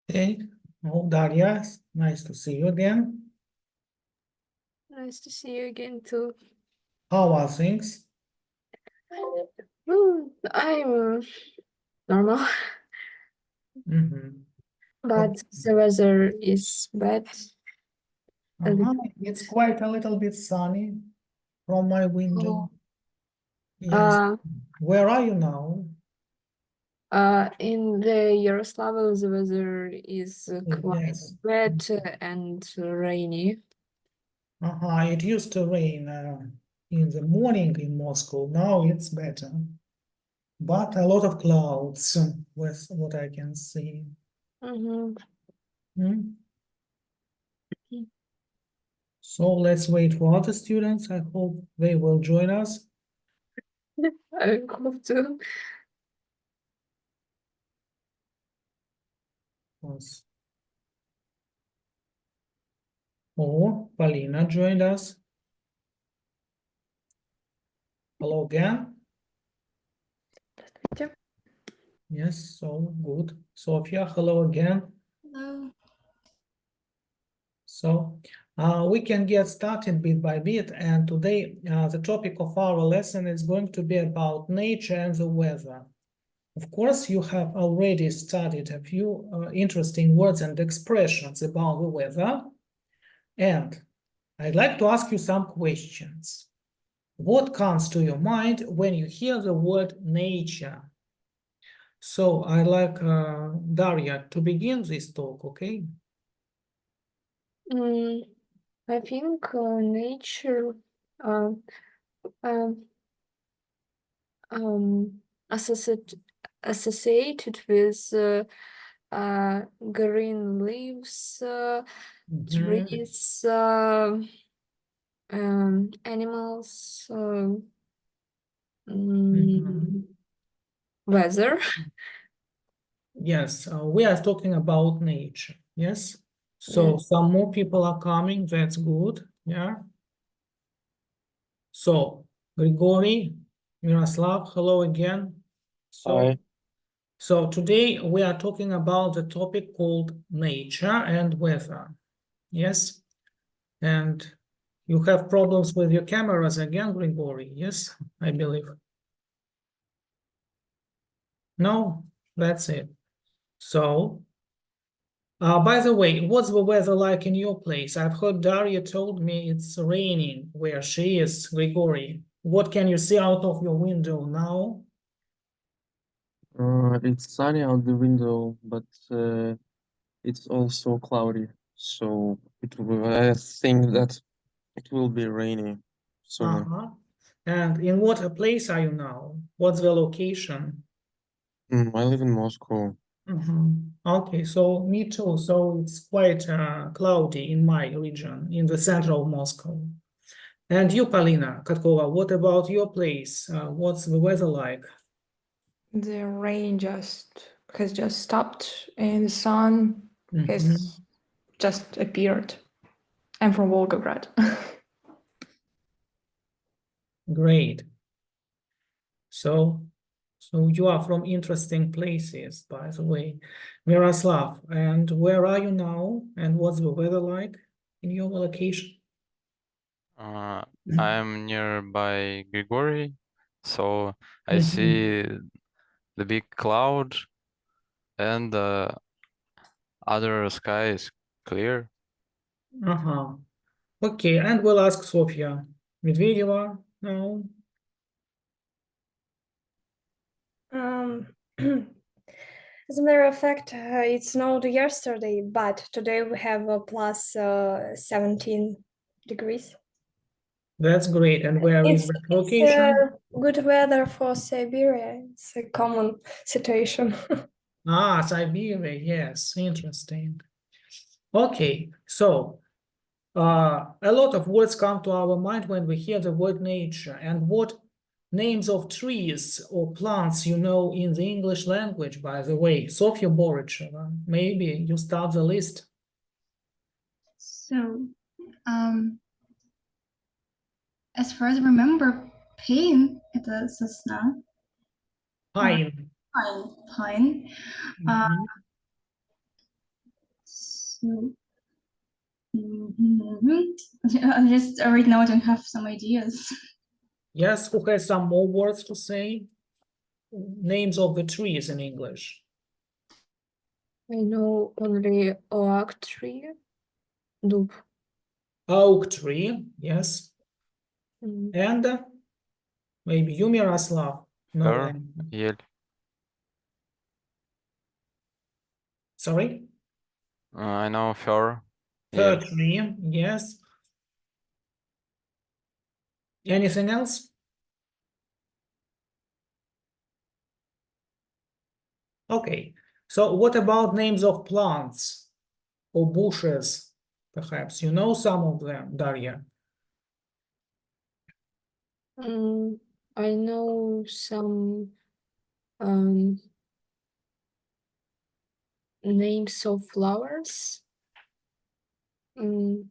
Okay. Oh, Daria, nice to see you again. Nice to see you again too. How are things? I'm normal, Mm-hmm. but the weather is bad. A It's quite a little bit sunny from my window. Yes. Uh, Where are you now? in the Yaroslavl, the weather is quite Yes. wet and rainy. It used to rain in the morning in Moscow. Now it's better. But a lot of clouds with what I can see. Mm-hmm. Hmm? So let's wait for other students. I hope they will join us. I hope to. Yes. Oh, Polina joined us. Hello again. Yep. Yes, so good. Sophia, hello again. Hello. So we can get started bit by bit. And today the topic of our lesson is going to be about nature and the weather. Of course, you have already studied a few interesting words and expressions about the weather. And I'd like to ask you some questions. What comes to your mind when you hear the word nature? So I'd like Daria to begin this talk, okay? I think nature um, um, um, associated with green leaves, trees, animals, weather. Yes, we are talking about nature. Yes. So some more people are coming. That's good. Yeah. So Grigory, Miroslav, hello again. Hi. So today we are talking about the topic called nature and weather. Yes. And you have problems with your cameras again, Grigory. Yes, I believe. No, that's it. So, by the way, what's the weather like in your place? I've heard Daria told me it's raining where she is, Grigory. What can you see out of your window now? It's sunny out the window, but it's also cloudy. So I think that it will be rainy soon. And in what place are you now? What's the location? I live in Moscow. Okay, so me too. So it's quite cloudy in my region, in the center of Moscow. And you, Polina Katkova, what about your place? What's the weather like? The rain has just stopped and the sun has just appeared. I'm from Volgograd. Great. So you are from interesting places, by the way. Miroslav, and where are you now? And what's the weather like in your location? I'm nearby Grigory, so I see the big cloud and the other sky is clear. Okay, and we'll ask Sofia Medvedeva now. As a matter of fact, it snowed yesterday, but today we have a plus 17 degrees. That's great. And where is the It's location? good weather for Siberia. It's a common situation. Siberia, yes, interesting. Okay, so a lot of words come to our mind when we hear the word nature. And what names of trees or plants you know in the English language, by the way? Sofia Boricheva, maybe you start the list. So, as far as I remember, pine, это сосна. Pine. Pine. So, I'll just right now I don't have some ideas. Yes, who has some more words to say? Names of the trees in English. I know only oak tree, dub. Oak tree, yes. Mm, And maybe you, Miroslav. No, Fir, yelь. sorry. I know fir, Fir yelь. tree, yes. Anything else? Okay, so what about names of plants or bushes? Perhaps you know some of them, Daria. I know some um, names of flowers. For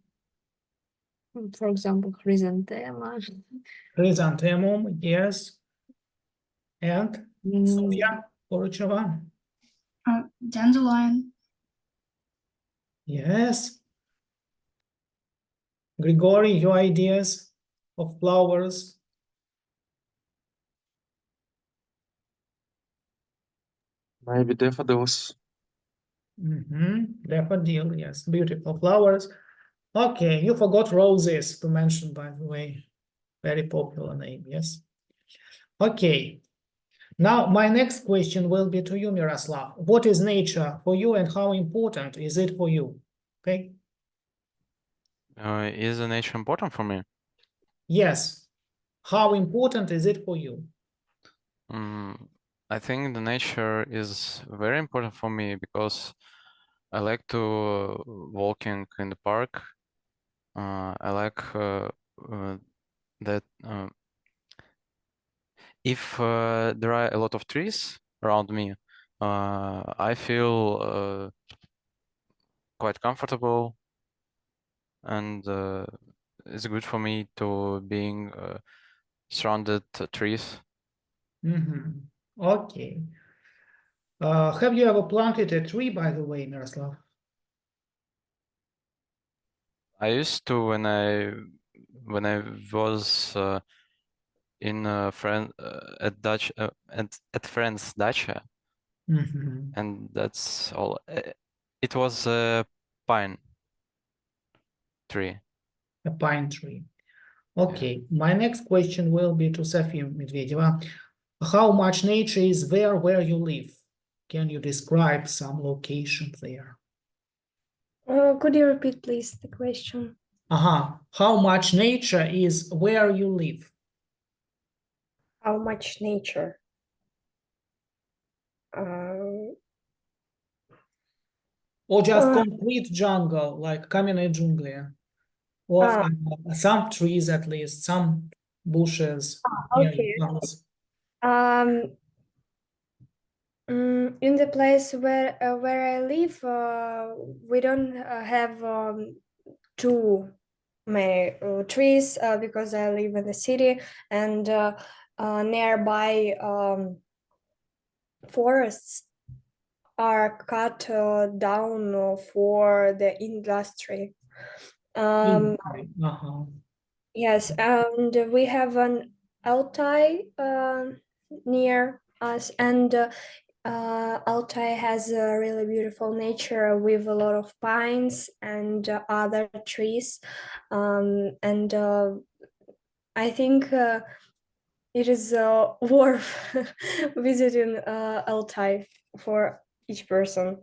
example, chrysanthema. Chrysanthemum, yes. And Mm, Sofia Porocheva, Dandelion. yes. Grigory, your ideas of flowers? Maybe daffodils. Daffodil, yes, beautiful flowers. Okay, you forgot roses to mention, by the way. Very popular name, yes. Okay, now my next question will be to you, Miroslav. What is nature for you and how important is it for you? Okay, Is the nature important for me? yes. How important is it for you? I think the nature is very important for me because I like to walking in the park. I like that if there are a lot of trees around me, I feel quite comfortable, and it's good for me to being surrounded trees. Okay. Have you ever planted a tree, by the way, Miroslav? I used to when I was in a friend at Dutch at friend's dacha, and that's all. It was a pine tree. A pine tree. Okay, my next question will be to Sofia Medvedeva. How much nature is there where you live? Can you describe some location there? Could you repeat, please, the question? How much nature is where you live? How much nature? Uh, Or just Uh, concrete jungle, like Каменная джунгли? Or some trees at least, some bushes near okay. your house? In the place where I live, we don't have too many trees because I live in the city, and nearby forests are cut down for the industry. Yes, and we have an Altai near us, and Altai has a really beautiful nature with a lot of pines and other trees, and I think it is worth visiting Altai for each person.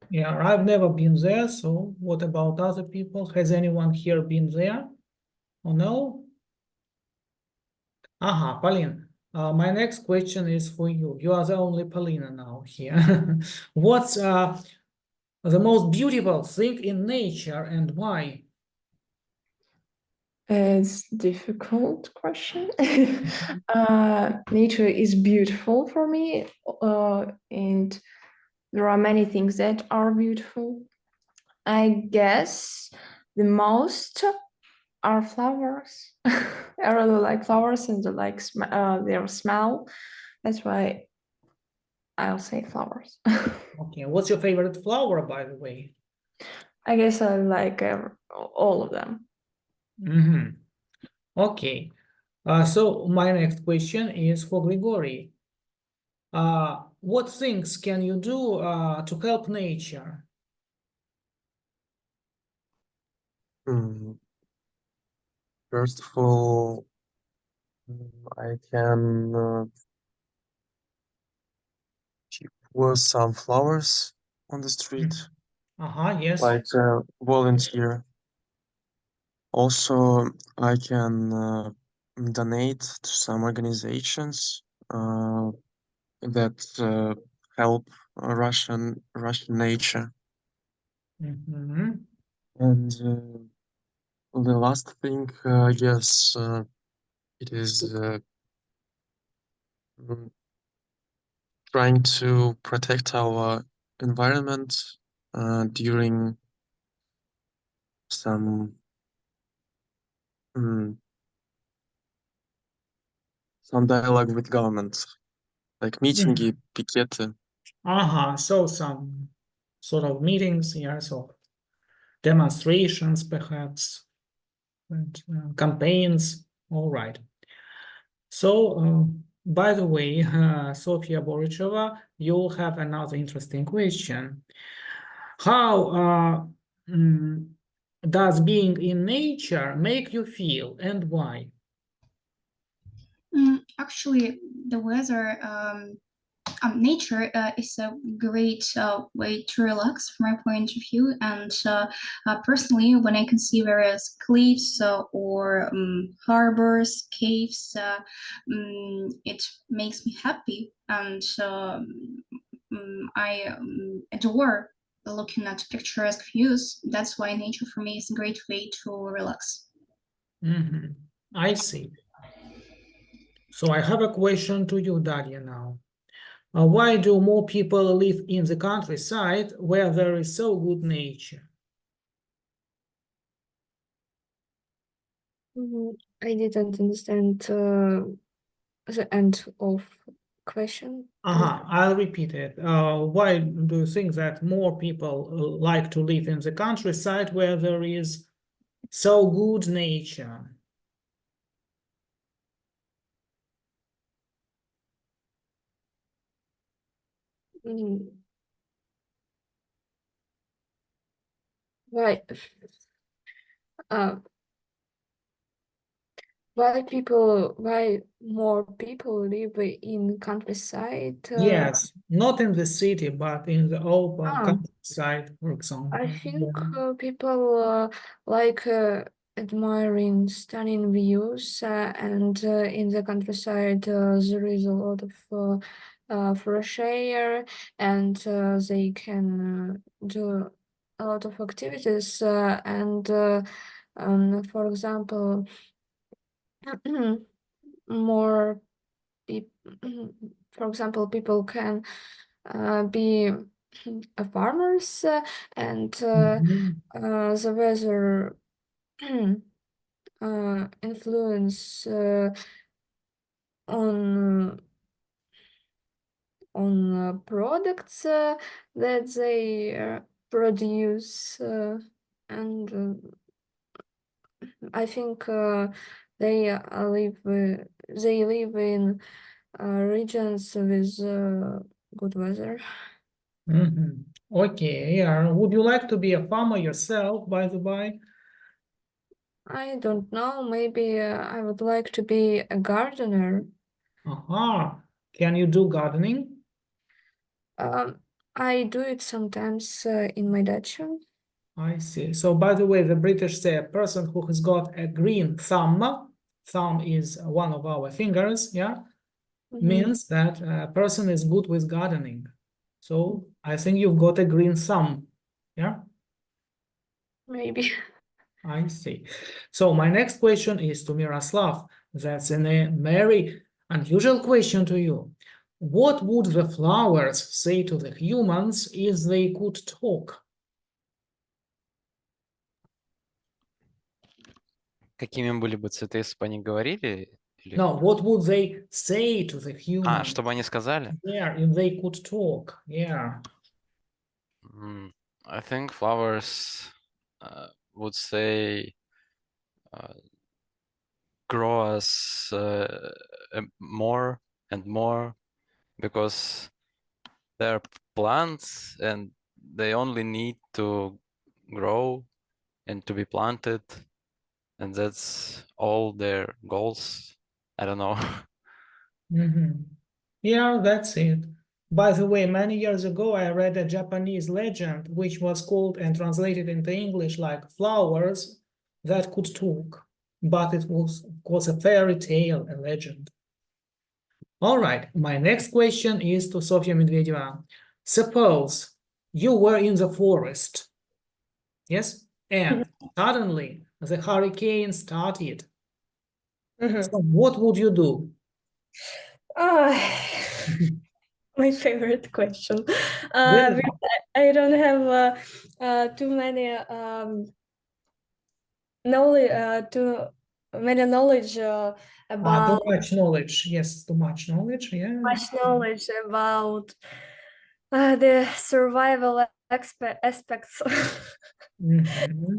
Yeah, I've never been there, so what about other people? Has anyone here been there? Or no? Pauline. My next question is for you. You are the only Paulina now here. What's the most beautiful thing in nature and why? It's difficult question. Nature is beautiful for me, and there are many things that are beautiful. I guess the most are flowers. I really like flowers and I like their smell. That's why I'll say flowers. Okay, what's your favorite flower, by the way? I guess I like all of them. Mm-hmm. Okay. So my next question is for Grigory. What things can you do to help nature? Hmm. First of all, I can with some flowers on the street, Yes. like volunteer. Also, I can donate to some organizations that help Russian nature. Mhm. And the last thing, I guess, it is mm, trying to protect our environment during some mm, some dialogue with government, like митинги, пикеты. So some sort of meetings, yeah, so demonstrations perhaps, and campaigns, all right. So, by the way, Sofia Boricheva, you'll have another interesting question. How does being in nature make you feel and why? Actually, the weather, nature is a great way to relax from my point of view. And personally, when I can see various cliffs or harbors, caves, it makes me happy. And I adore looking at picturesque views. That's why nature for me is a great way to relax. Mhm. I see. So I have a question to you, Daria, now. Why do more people live in the countryside where there is so good nature? I didn't understand the end of question. I'll repeat it. Why do you think that more people like to live in the countryside where there is so good nature? Mm, Why? Uh, why more people live in countryside? Yes, not in the city, but in the open Ah. countryside, for example. I think people like admiring stunning views, and in the countryside there is a lot of fresh air, and they can do a lot of activities. For example, more people, for example, people can be farmers, and Mhm. the weather influence on products that they produce, and I think they live in regions with good weather. Mhm. Okay, would you like to be a farmer yourself, by the by? I don't know, maybe I would like to be a gardener. Can you do gardening? I do it sometimes in my dacha. I see. So, by the way, the British say a person who has got a green thumb, thumb is one of our fingers, yeah, means that a person is good with gardening. So, I think you've got a green thumb, yeah? Maybe. I see. So, my next question is to Miroslav. That's a very unusual question to you. What would the flowers say to the humans if they could talk? Какими были бы цветы, если бы они говорили? Или... No, what would they say to the humans? чтобы они сказали? Yeah, if they could talk, yeah. I think flowers would say grow us more and more, because they're plants and they only need to grow and to be planted, and that's all their goals. I don't know. Yeah, that's it. By the way, many years ago, I read a Japanese legend which was called and translated into English like flowers that could talk, but it was, of course, a fairy tale, a legend. All right, my next question is to Sofia Medvedeva. Suppose you were in the forest, yes, and suddenly the hurricane started. So what would you do? My favorite question. Really? Because I don't have too many knowledge Too about much knowledge. Yes, too much knowledge. Yeah. much knowledge about the survival aspects. Mhm.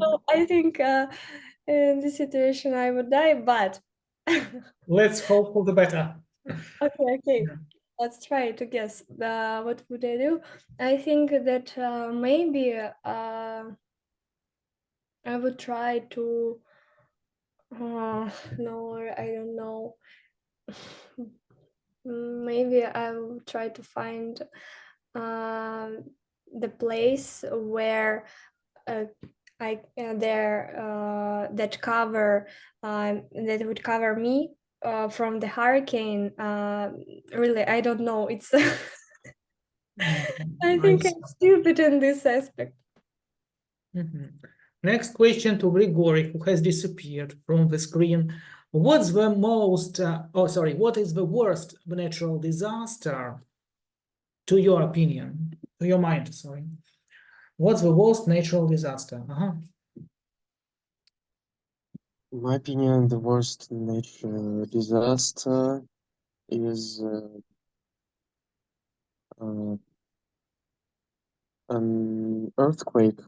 So I think in this situation I would die, but Let's hope for the better. okay. Yeah. Let's try to guess. What would I do? I think that maybe I would try to. No, I don't know. Maybe I will try to find the place where that would cover me from the hurricane. Really, I don't know. It's I think I I'm stupid in this aspect. Next question to Grigory, who has disappeared from the screen. What's the most, what is the worst natural disaster, to your opinion, to your mind, sorry? What's the worst natural disaster? In my opinion, the worst natural disaster is an earthquake,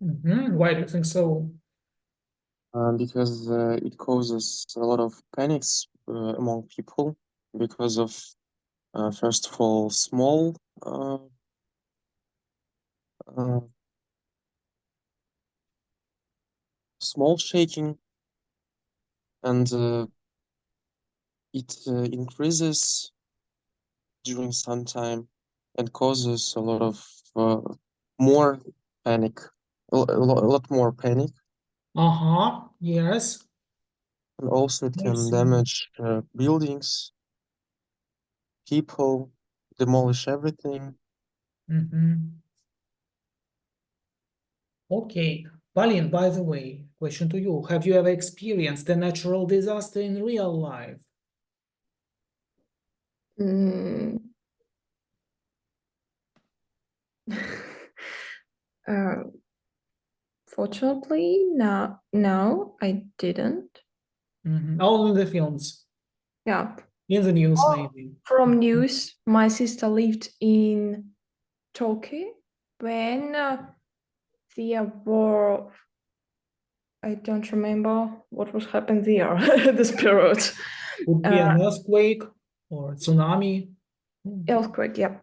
Why do you think so? because it causes a lot of panics among people because of, first of all, uh, small shaking, and it increases during some time and causes a lot of more panic, a lot more panic, Yes. and also it I can see. damage buildings, people, demolish everything. Okay. Palin, by the way, question to you. Have you ever experienced a natural disaster in real life? Mm. Uh, Fortunately, no, I didn't. All in the films, Yeah, in the news, maybe. from news, my sister lived in Turkey when there were, I don't remember what was happened there this period. Would be an earthquake or tsunami. Earthquake, yeah.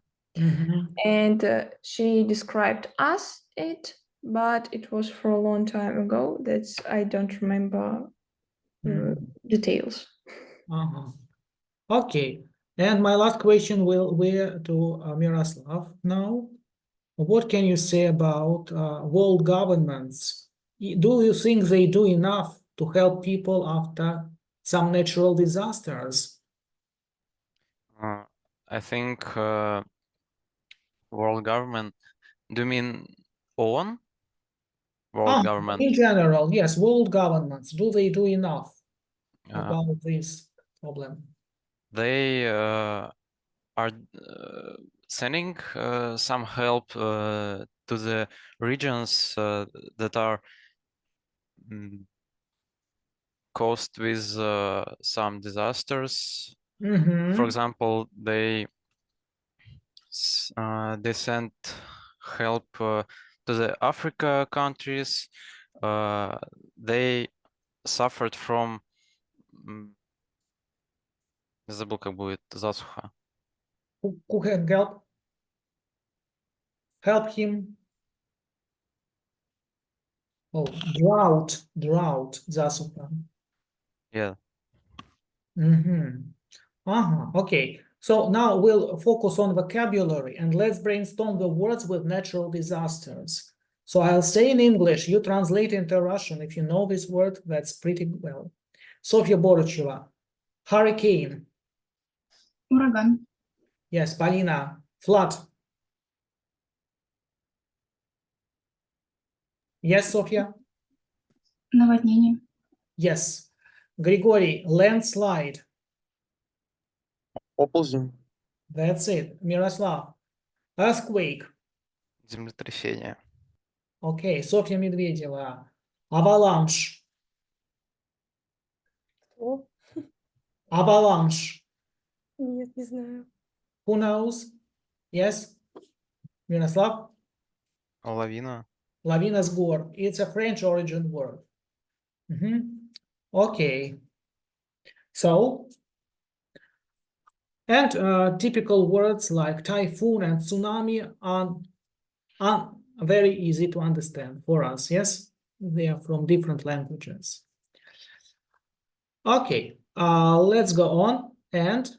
And she described us it, but it was for a long time ago. That's I don't remember details. Okay. And my last question will be to Miroslav now. What can you say about world governments? Do you think they do enough to help people after some natural disasters? I think world government. Do you mean OON? World government. In general, yes, world governments, do they do enough about this problem? They are sending some help to the regions that are caused with some disasters. For example, they sent help to the Africa countries, they suffered from забыл, как будет, засуха. Who can help? Help him. Oh, drought, засуха. Yeah. Okay. So now we'll focus on vocabulary and let's brainstorm the words with natural disasters. So I'll say in English, you translate into Russian. If you know this word, that's pretty well. Sofia Borocheva, hurricane. Ураган. Yes, Polina, flood. Yes, Sofia? Наводнение. Yes. Grigory, landslide. Оползень. That's it. Miroslav, earthquake. Землетрясение. Okay, Sofia Medvedeva, avalanche. О, Avalanche. нет, не знаю. Who knows? Yes? Miroslav? Лавина. Lavina sgor. It's a French origin word. Okay. So, and typical words like typhoon and tsunami are very easy to understand for us. Yes? They are from different languages. Okay, let's go on and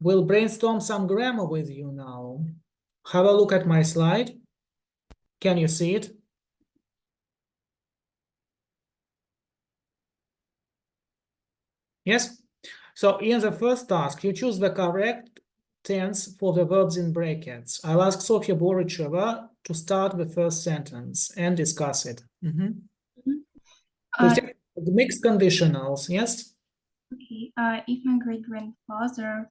we'll brainstorm some grammar with you now. Have a look at my slide. Can you see it? Yes? So in the first task, you choose the correct tense for the verbs in brackets. I'll ask Sofia Boricheva to start the first sentence and discuss it. Uh, The mixed conditionals, yes? okay. If my great grandfather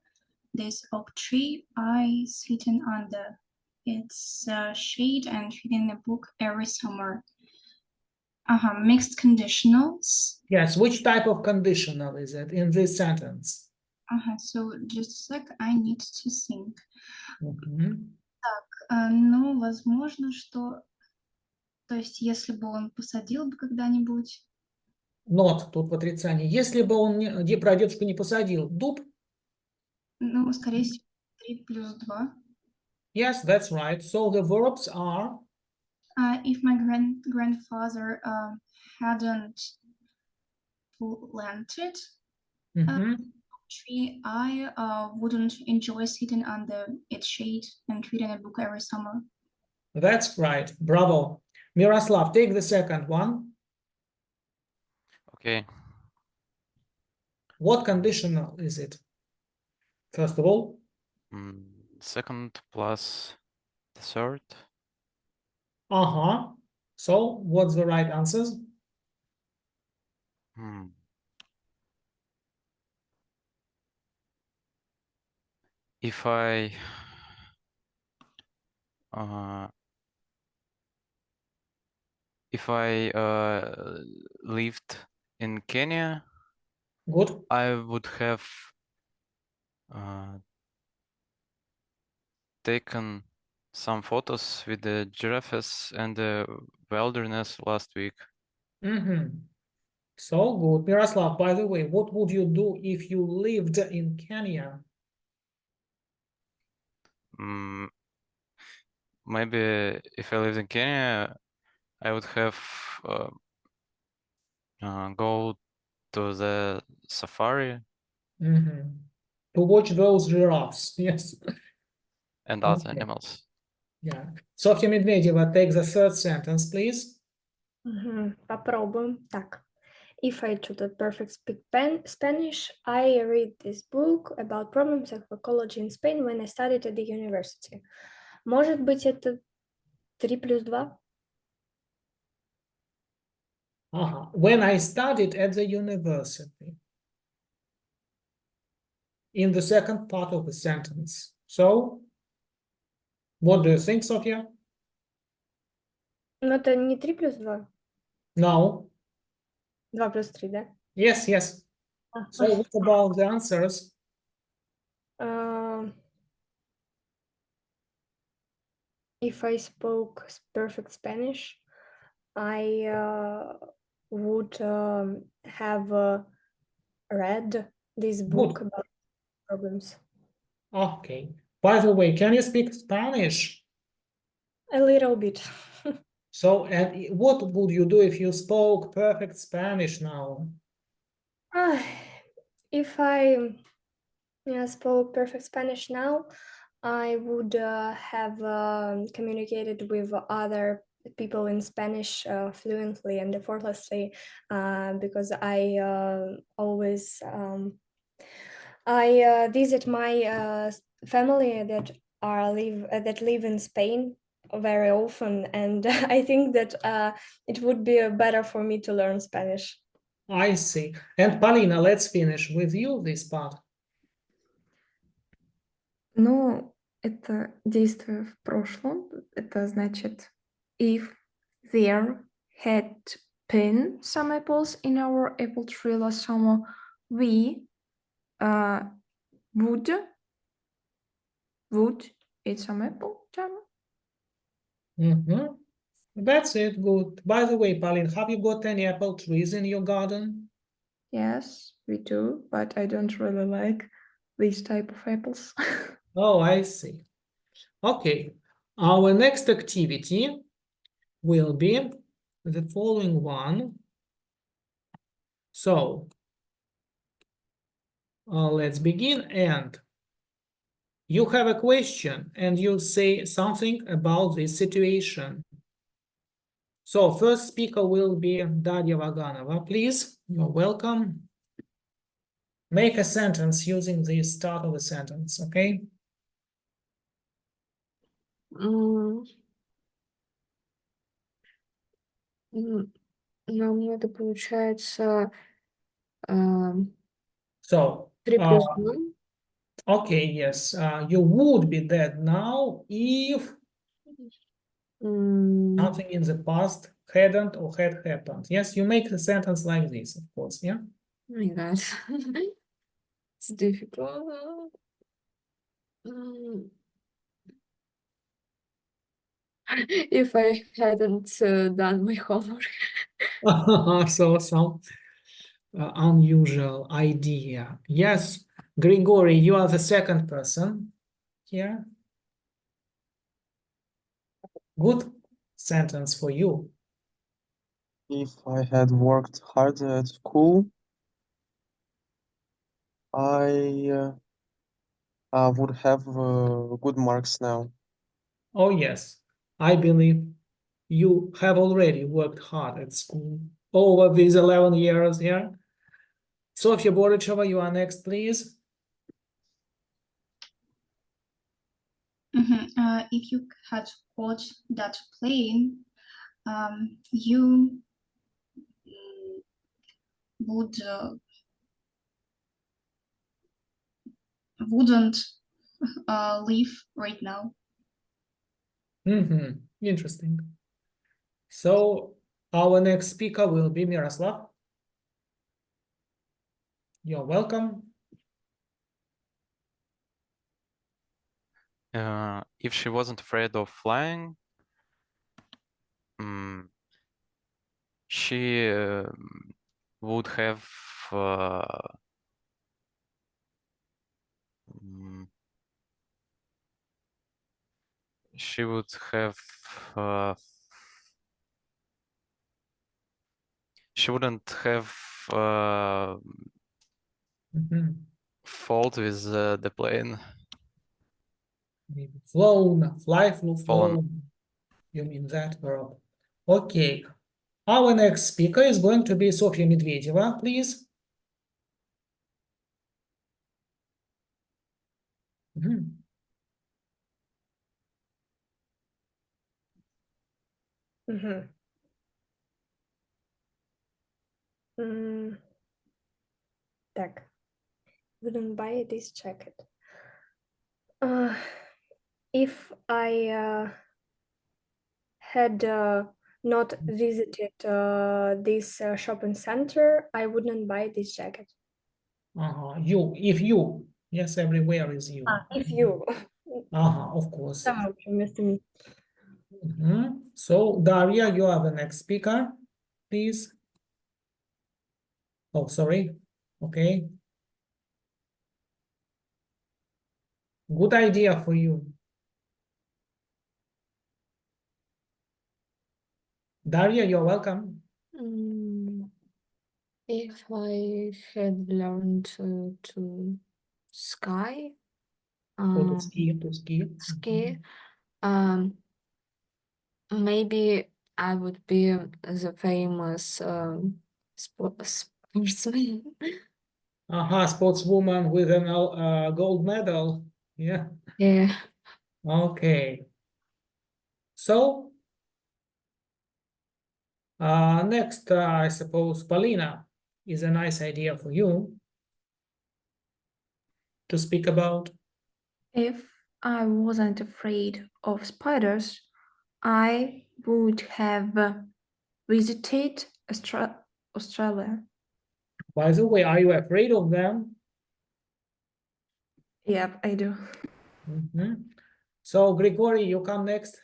this oak tree, I sitting under its shade and reading a book every summer. Mixed conditionals. Yes, which type of conditional is it in this sentence? So just a sec, I need to think. Mhm. Ну, возможно, что, то есть, если бы он посадил бы когда-нибудь. Not тут в отрицании. Если бы он про дедушку не посадил дуб, Ну, скорее всего, 3 плюс 2. yes, that's right. So the verbs are If my grandfather hadn't planted tree, I wouldn't enjoy sitting under its shade and reading a book every summer. That's right. Bravo. Miroslav, take the second one. Okay. What conditional is it? First of all, Second plus the third. So what's the right answers? If I lived in Kenya, Good. I would have taken some photos with the giraffes and the wilderness last week. So good. Miroslav, by the way, what would you do if you lived in Kenya? Maybe if I lived in Kenya, I would have go to the safari To watch those giraffes, yes. and other Okay. animals. Yeah. Sofia Medvedeva, take the third sentence, please. Попробуем. Так. If I should perfect speak Spanish, I read this book about problems of ecology in Spain when I studied at the university. Может быть, это 3 плюс 2? When I studied at the university. In the second part of the sentence. So, what do you think, Sofia? Ну, это не 3 плюс 2? No. 2 плюс 3, да? Yes. So what about the answers? if I spoke perfect Spanish, I would have read this book about problems. Okay. By the way, can you speak Spanish? A little bit. So, and what would you do if you spoke perfect Spanish now? If I spoke perfect Spanish now, I would have communicated with other people in Spanish fluently and effortlessly because I always I visit my family that live in Spain very often, and I think that it would be better for me to learn Spanish. I see. And Polina, let's finish with you this part. Ну, это действие в прошлом. Это значит, if there had been some apples in our apple tree last summer, we would eat some apple, Jana? Mhm. That's it, good. By the way, Pauline, have you got any apple trees in your garden? Yes, we do, but I don't really like these type of apples. Oh, I see. Okay, our next activity will be the following one. So, let's begin, and you have a question and you say something about this situation. So, first speaker will be Daria Vaganova. Please, you're welcome. Make a sentence using the start of a sentence, okay? М, Нам надо, получается, So, 3+2. okay, yes, you would be dead now if М, something in the past hadn't or had happened. Yes, you make the sentence like this, of course, yeah? Oh my God. It's difficult. Mm. If I hadn't done my homework. So some unusual idea. Yes, Grigory, you are the second person here. Good sentence for you. If I had worked hard at school, I would have good marks now. Oh, yes, I believe you have already worked hard at school over these 11 years, yeah? Sofia Boricheva, you are next, please. If you had caught that plane, you would wouldn't leave right now. Interesting. So our next speaker will be Miroslav. You're welcome. If she wasn't afraid of flying, she would have she would have she wouldn't have fault with the plane. Maybe flown, fly, flew, Fallen. flown. You mean that verb. Okay. Our next speaker is going to be Sofia Medvedeva, please. Mhm. Mhm. Так. Wouldn't buy this jacket. If I had not visited this shopping center, I wouldn't buy this jacket. If you, yes, everywhere is you. If you. Of course. Сама вместо me. So Daria, you are the next speaker, please. Oh, sorry. Okay. Good idea for you. Daria, you're welcome. If I had learned to ski, Or to um, ski. ski, um, maybe I would be the famous sportsman. Sportswoman with an gold medal. Yeah. Yeah. Okay. So, next, I suppose Polina is a nice idea for you to speak about. If I wasn't afraid of spiders, I would have visited Australia. By the way, are you afraid of them? Yep, I do. So, Grigory, you come next.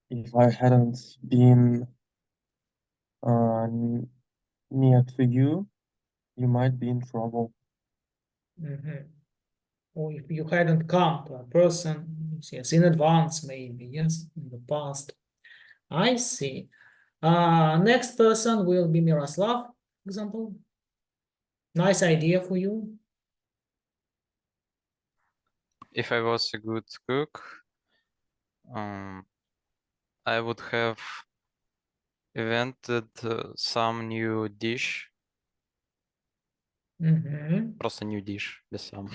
If I hadn't been near to you, you might be in trouble. Or if you hadn't come to a person, yes, in advance, maybe, yes, in the past. I see. Next person will be Miroslav, example. Nice idea for you. If I was a good cook, I would have invented some new dish. Просто new dish, без сам.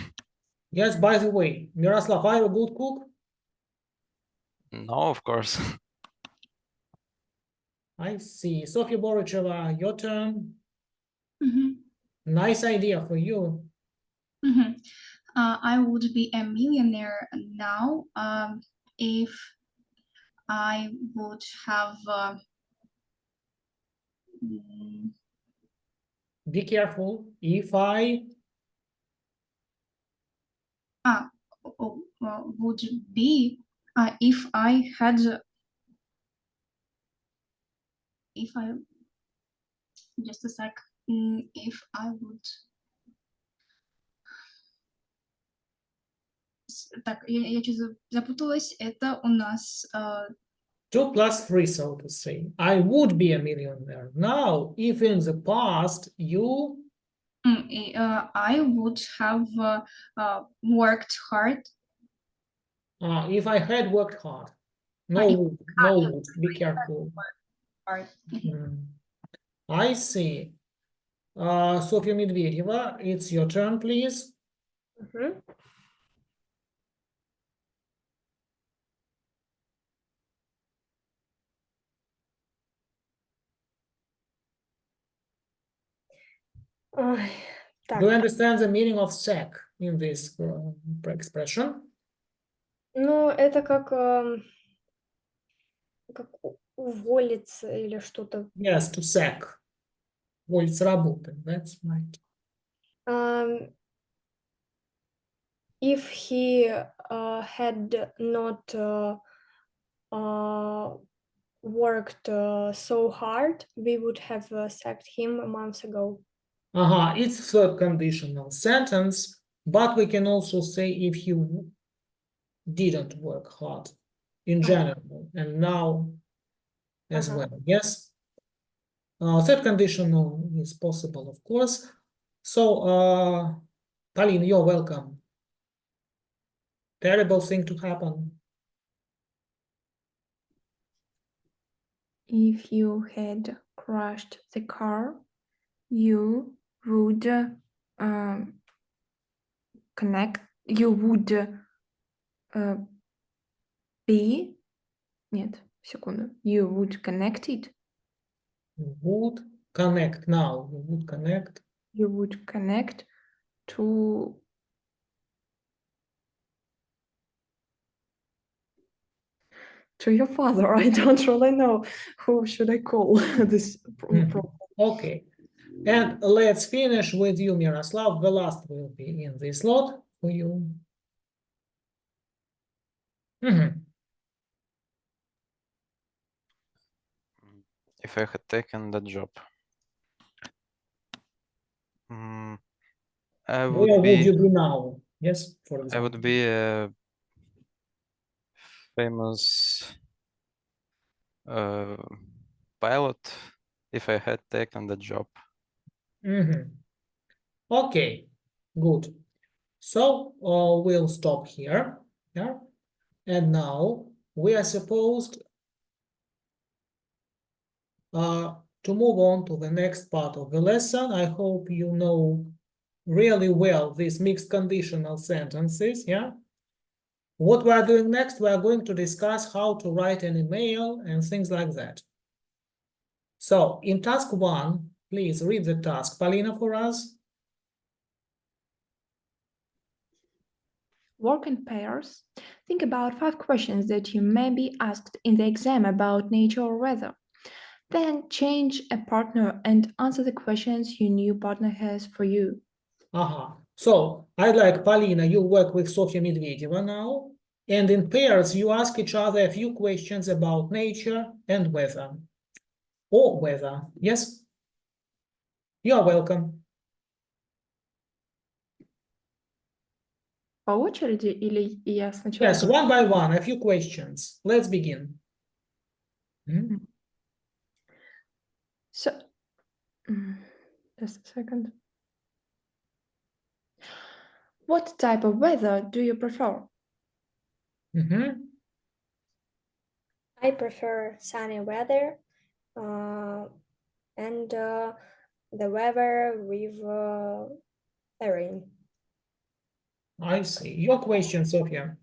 Yes, by the way, Miroslav, are you a good cook? No, of course. I see. Sofia Boricheva, your turn. Mhm, Nice idea for you. mhm. I would be a millionaire now if I would have Be careful. If I would be if I had if I just a sec if I would так я чуть запуталась, это у нас 2 + 3, so to say. I would be a millionaire. Now, if in the past you I would have worked hard. if I had worked hard. No would, no would. Be careful. Hard. I see. Sofia Medvedeva, it's your turn, please. Ой, так, Do you understand the meaning of sack in this expression? ну это как уволиться или что-то. Yes, to sack. Уволить с работы. That's right. If he had not worked so hard, we would have sacked him months ago. It's third conditional sentence, but we can also say if he didn't work hard in general, and now as well. Yes. Third conditional is possible, of course. So, Tallinn, you're welcome. Terrible thing to happen. If you had crashed the car, you would be. Нет, секунду. You would connect it. You would connect now. You would connect. You would connect to to your father. I don't really know who should I call this Mhm. problem. Okay. And let's finish with you, Miroslav. The last will be in this slot for you. Mhm. If I had taken the job, I Where would would be you be now? Yes, for I example. would be a famous pilot if I had taken the job. Mhm. Okay, good. So we'll stop here. Yeah. And now we are supposed to move on to the next part of the lesson. I hope you know really well these mixed conditional sentences. Yeah. What we are doing next, we are going to discuss how to write an email and things like that. So in task 1, please read the task, Polina, for us. Work in pairs. Think about 5 questions that you may be asked in the exam about nature or weather. Then change a partner and answer the questions your new partner has for you. So I'd like, Polina, you work with Sofia Medvedeva now, and in pairs you ask each other a few questions about nature and weather. Or weather, yes? You are welcome. По очереди или я сначала? Yes, one by one, a few questions. Let's begin. So, just a second. What type of weather do you prefer? Mhm. I prefer sunny weather and the weather with the rain. I see. Your question, Sofia.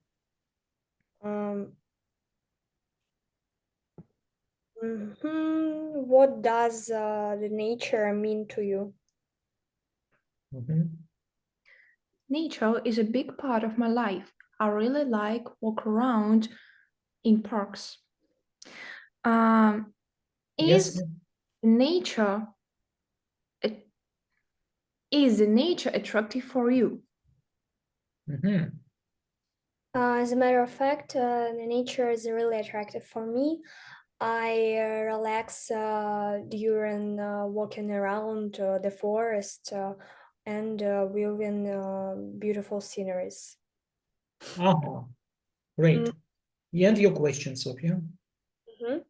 What does the nature mean to you? Mhm. Nature is a big part of my life. I really like walk around in parks. Yes. Is nature is the nature attractive for you? Mhm. As a matter of fact, the nature is really attractive for me. I relax during walking around the forest and viewing beautiful sceneries. Great. And your question, Sofia. Мгм.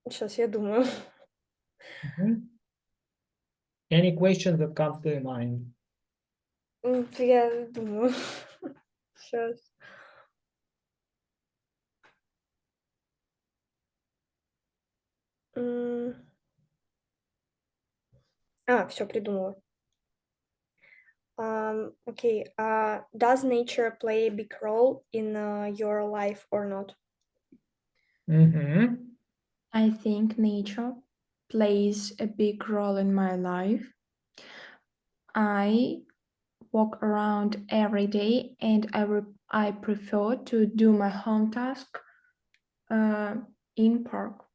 Сейчас я думаю. Mhm. Any question that comes to your mind? Я думаю. Сейчас. Все придумала. Okay. Does nature play a big role in your life or not? Mhm. I think nature plays a big role in my life. I walk around every day and I prefer to do my home task in park.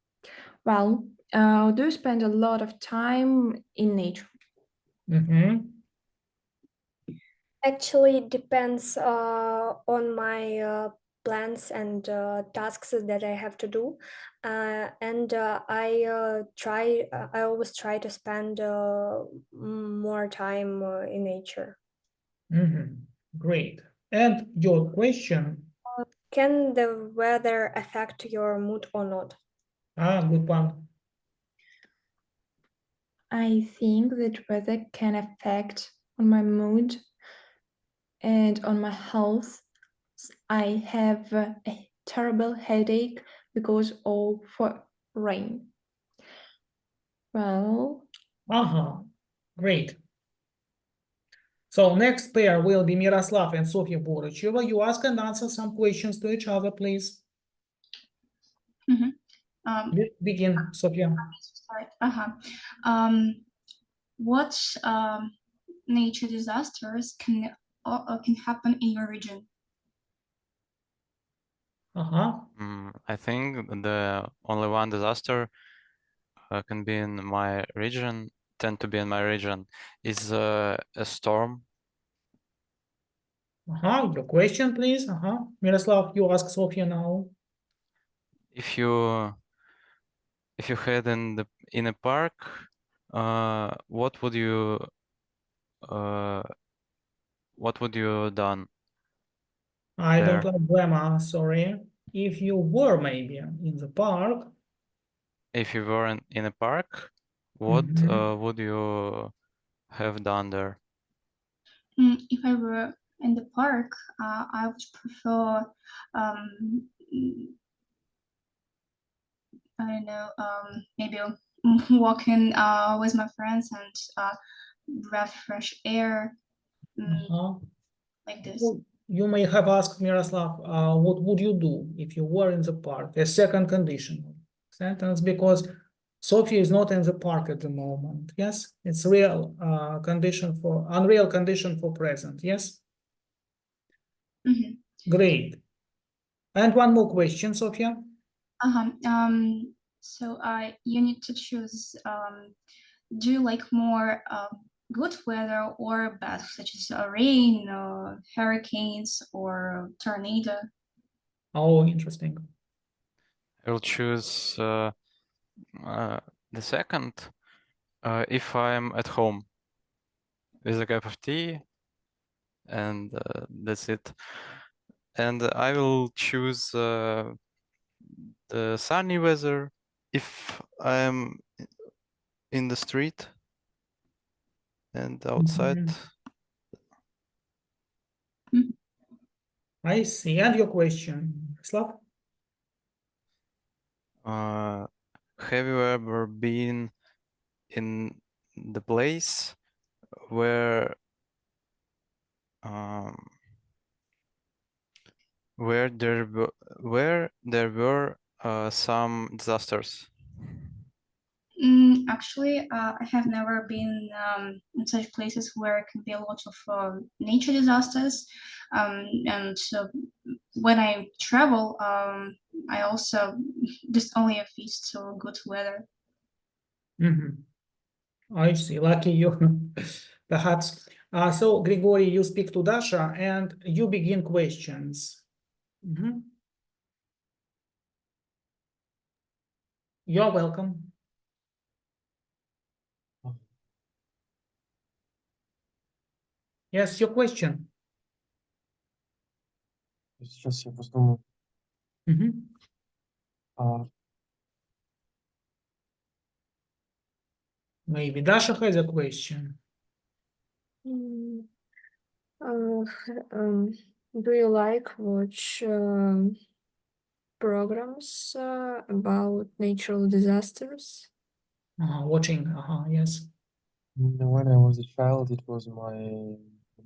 Well, do you spend a lot of time in nature? Mhm. Actually, it depends on my plans and tasks that I have to do, and I always try to spend more time in nature. Mhm. Great. And your question? Can the weather affect your mood or not? Good one. I think that weather can affect on my mood and on my health. I have a terrible headache because of rain. Well, Great. So next pair will be Miroslav and Sofia Boricheva. You ask and answer some questions to each other, please. Begin, Sofia. What nature disasters can can happen in your region? I think the only one disaster can be in my region, tend to be in my region, is a storm. Your question, please. Miroslav, you ask Sophia now. If you head in a park, what would you done I don't there? like grammar, sorry. If you were maybe in the park, If you were in a park, what Mhm. would you have done there? If I were in the park, I would prefer, I don't know, maybe walking with my friends and breath fresh air, like this. Well, you may have asked Miroslav, what would you do if you were in the park? A second conditional sentence, because Sophia is not in the park at the moment. Yes, it's real unreal condition for present. Yes, Mhm. great. And one more question, Sophia. So you need to choose, do you like more good weather or bad, such as rain, hurricanes, or tornado? Oh, interesting. I will choose the second if I'm at home with a cup of tea, and that's it. And I will choose the sunny weather if I'm in the street and outside. Mhm. I see. And your question, Slav? Have you ever been in the place where there were some disasters? Actually, I have never been in such places where it can be a lot of nature disasters. And so when I travel, I also just only have used to good weather. I see. Lucky you, perhaps. So, Grigory, you speak to Dasha and you begin questions. You're welcome. Yes, your question. Сейчас я просто думаю. Maybe Dasha has a question. Do you like watch programs about natural disasters? Watching, yes. When I was a child, it was my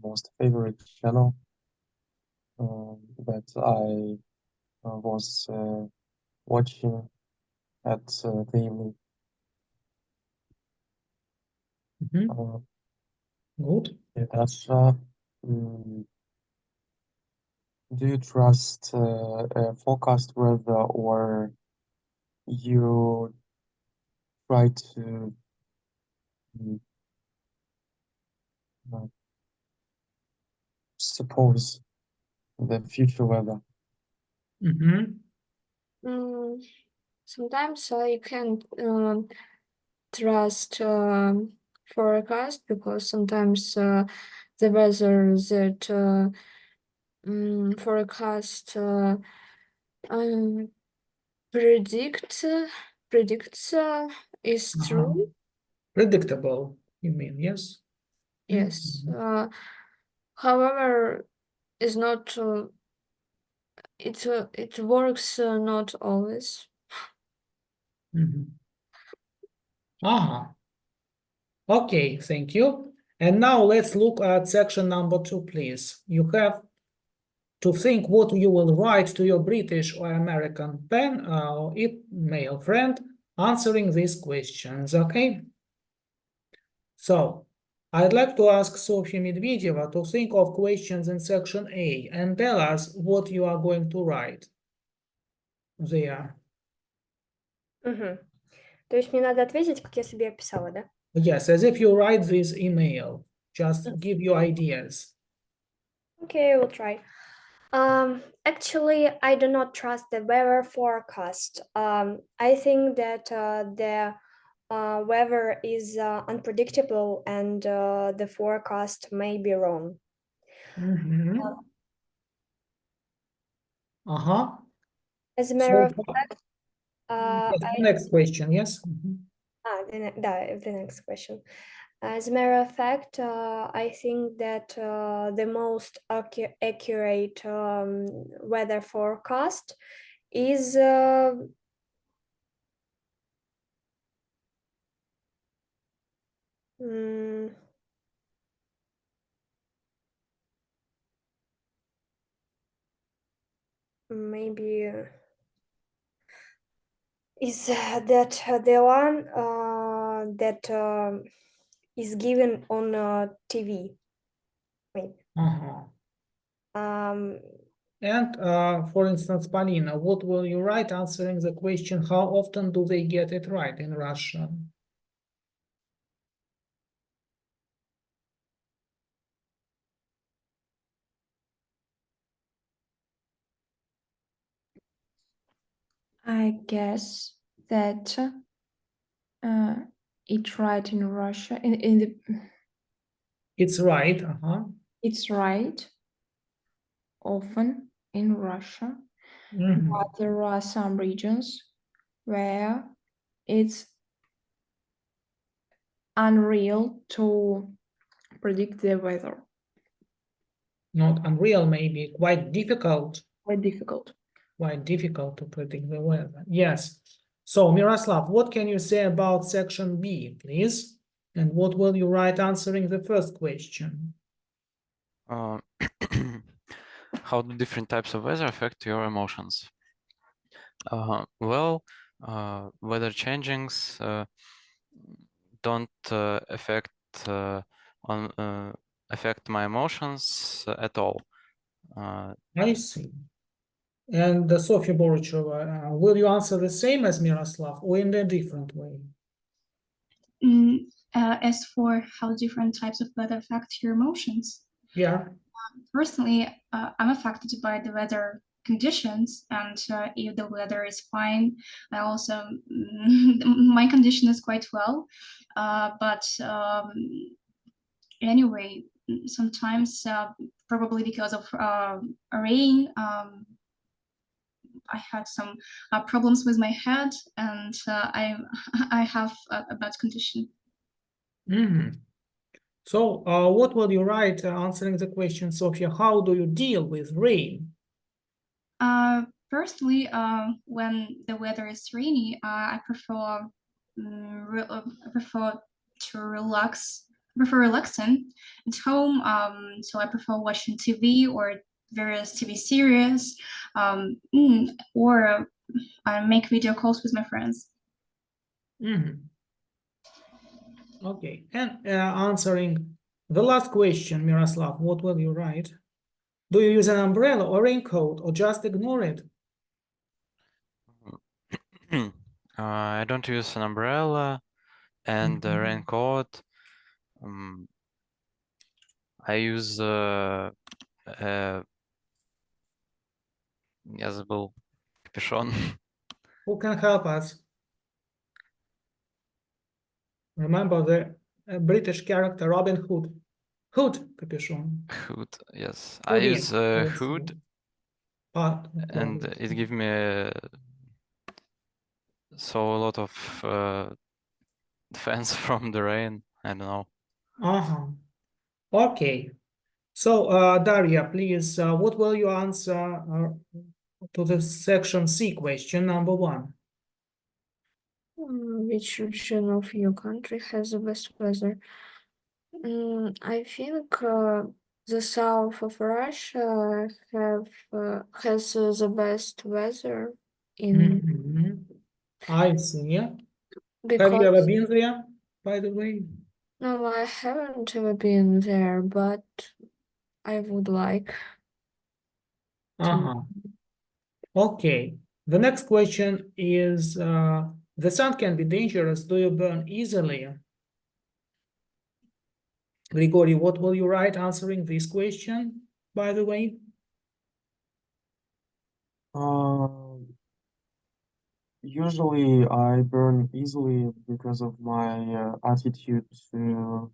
most favorite channel that I was watching at the evening. Good. Dasha, do you trust forecast weather, or you try to suppose the future weather? Sometimes I can't trust forecast, because sometimes the weather that forecast predicts is true. Predictable, you mean, yes? Yes. However, is not it works not always. Okay, thank you. And now let's look at section number 2, please. You have to think what you will write to your British or American pen or email friend answering these questions, okay? So, I'd like to ask Sofia Medvedeva to think of questions in section A and tell us what you are going to write there. Мгм. То есть мне надо ответить, как я себе описала, да? Yes, as if you write this email. Just give your ideas. Okay, I will try. Actually, I do not trust the weather forecast. I think that the weather is unpredictable and the forecast may be wrong. Mhm. Uh-huh. As a matter of So, fact, yes, the next question, yes? Mhm. the next question. As a matter of fact, I think that the most accurate weather forecast is maybe is that the one that is given on TV. Wait. Uh-huh. Um, And for instance, Polina, what will you write answering the question, how often do they get it right in Russian? I guess that it's right in Russia. In the It's right, uh-huh. it's right often in Russia, Mhm. but there are some regions where it's unreal to predict the weather. Not unreal, maybe quite difficult. Quite difficult. Quite difficult to predict the weather. Yes. So, Miroslav, what can you say about section B, please? And what will you write answering the first question? Uh, how do different types of weather affect your emotions? Well, weather changings don't affect my emotions at all. I see. And Sofia Borucheva, will you answer the same as Miroslav or in a different way? As for how different types of weather affect your emotions, Yeah. personally, I'm affected by the weather conditions, and if the weather is fine, I also my condition is quite well. But anyway, sometimes probably because of rain, I had some problems with my head, and I have a bad condition. Mhm. So, what will you write answering the question, Sofia? How do you deal with rain? Personally, when the weather is rainy, I prefer to relax. I prefer relaxing at home. So I prefer watching TV or various TV series, or I make video calls with my friends. Mhm. Okay, and answering the last question, Miroslav, what will you write? Do you use an umbrella or raincoat or just ignore it? I don't use an umbrella and a Mhm. raincoat. I use я забыл капюшон. Who can help us? Remember the British character Robin Hood. Hood capuchon. Hood, yes. I Hood, use yeah, a let's hood see. Part of and Robin it Hood. gives me so a lot of defense from the rain. I don't know. Uh-huh. Okay. So, Daria, please, what will you answer to the section C question number 1? Which region of your country has the best weather? I think the south of Russia has the best weather in Mhm. I see. Have you ever because been there, by the way? No, I haven't ever been there, but I would like to. Uh-huh. Okay. The next question is, the sun can be dangerous. Do you burn easily? Grigori, what will you write answering this question, by the way? Usually I burn easily because of my attitude to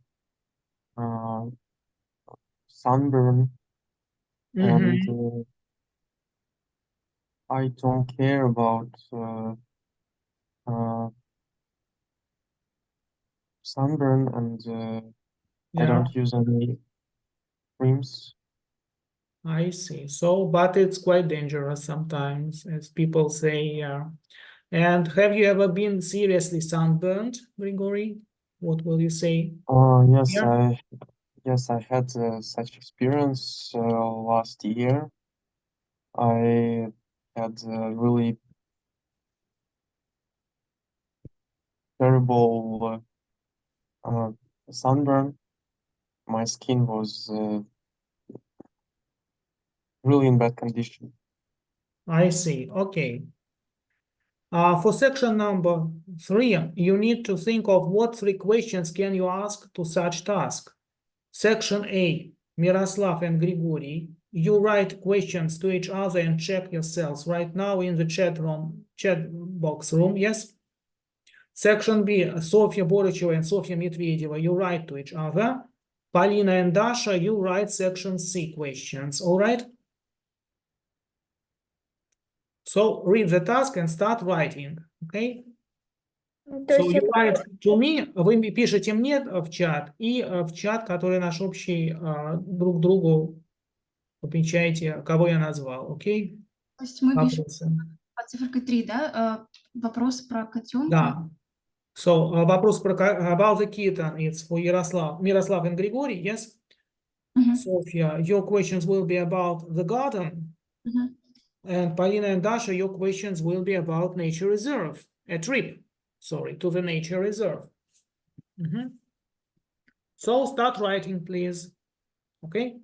sunburn, and Mhm. I don't care about uh, sunburn, and I Yeah, don't use any creams. I see. So, but it's quite dangerous sometimes, as people say, yeah. And have you ever been seriously sunburned, Grigori? What will you say? Yes, Yeah. I had such experience last year. I had a really terrible sunburn. My skin was really in bad condition. I see. Okay. For section number 3, you need to think of what 3 questions can you ask to such task. Section A, Miroslav and Grigori, you write questions to each other and check yourselves right now in the chat box room, yes? Section B, Sofia Boricheva and Sofia Medvedeva, you write to each other. Polina and Dasha, you write section C questions, all right? So read the task and start writing, okay? То So есть you я write to me, вы пишете мне в чат и в чат, который наш общий, друг другу помечаете, кого я назвал, окей? То есть мы пишем Вопросы. по циферкой 3, да? Вопрос про котенка. Да. So вопрос про about the kitten, it's for Miroslav and Grigori, yes? Мгм, Sophia, your questions will be about the garden, мгм. and Polina and Dasha, your questions will be about nature reserve, a trip, sorry, to the nature reserve. Mhm. So start writing, please. Okay.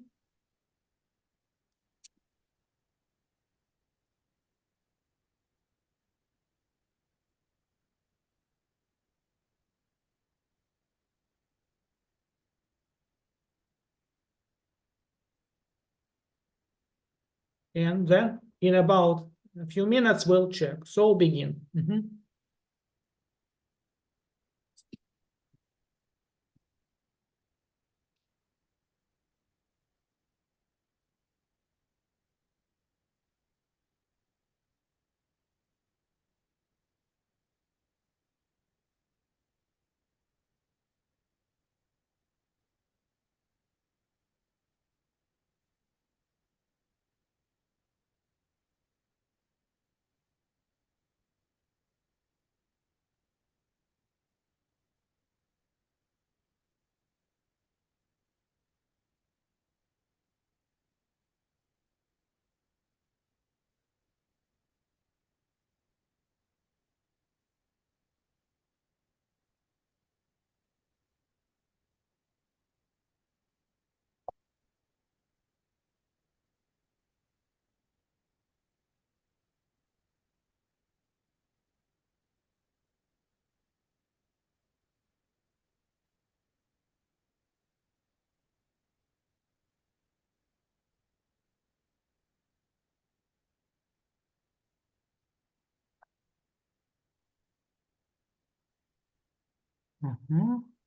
And then in about a few minutes, we'll check. So begin. Mhm.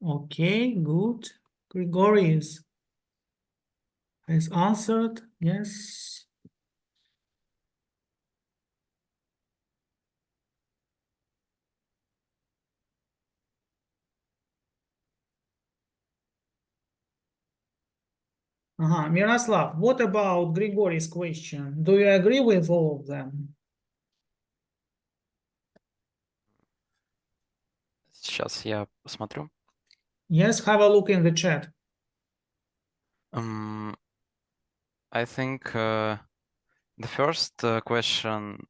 Okay, good. Gregorius has answered. Yes. Miroslav, what about Grigori's question? Do you agree with all of them? Сейчас я посмотрю. Yes, have a look in the chat. I think the first question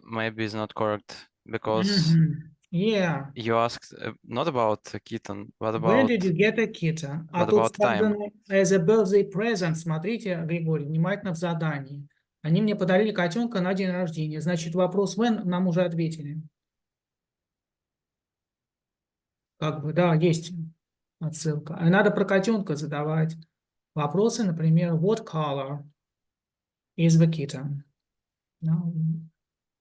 maybe is not correct because Mhm. Yeah. You asked not about a kitten, what When about did you get a kitten? А what тут about time? сказано as a birthday present. Смотрите, Григорий, внимательно в задании. Они мне подарили котенка на день рождения. Значит, вопрос when нам уже ответили. Как бы, да, есть отсылка. А надо про котенка задавать вопросы, например, what color is the kitten? Да.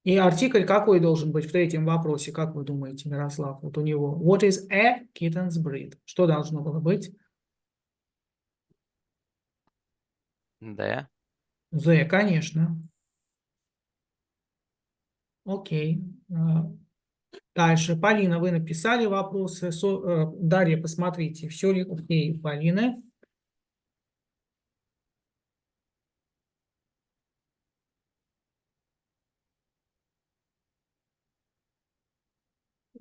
И артикль какой должен быть в третьем вопросе, как вы думаете, Мирослав? Вот у него what is a kitten's breed? Что должно было быть? The. The, конечно. Окей. Дальше. Полина, вы написали вопросы. Дарья, посмотрите, все ли окей у Полины.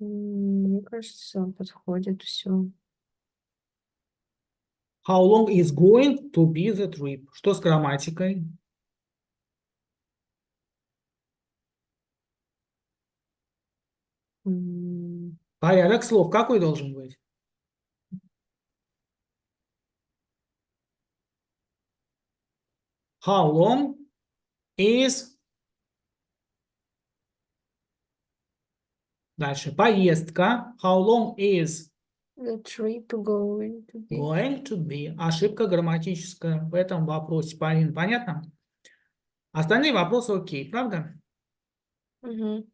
Мне кажется, подходит все. How long is going to be the trip? Что с грамматикой? Порядок слов какой должен быть? How long is... Дальше. Поездка. How long is The trip going to be. going to be? Ошибка грамматическая в этом вопросе. Полин, понятно? Остальные вопросы окей, правда? Мгм.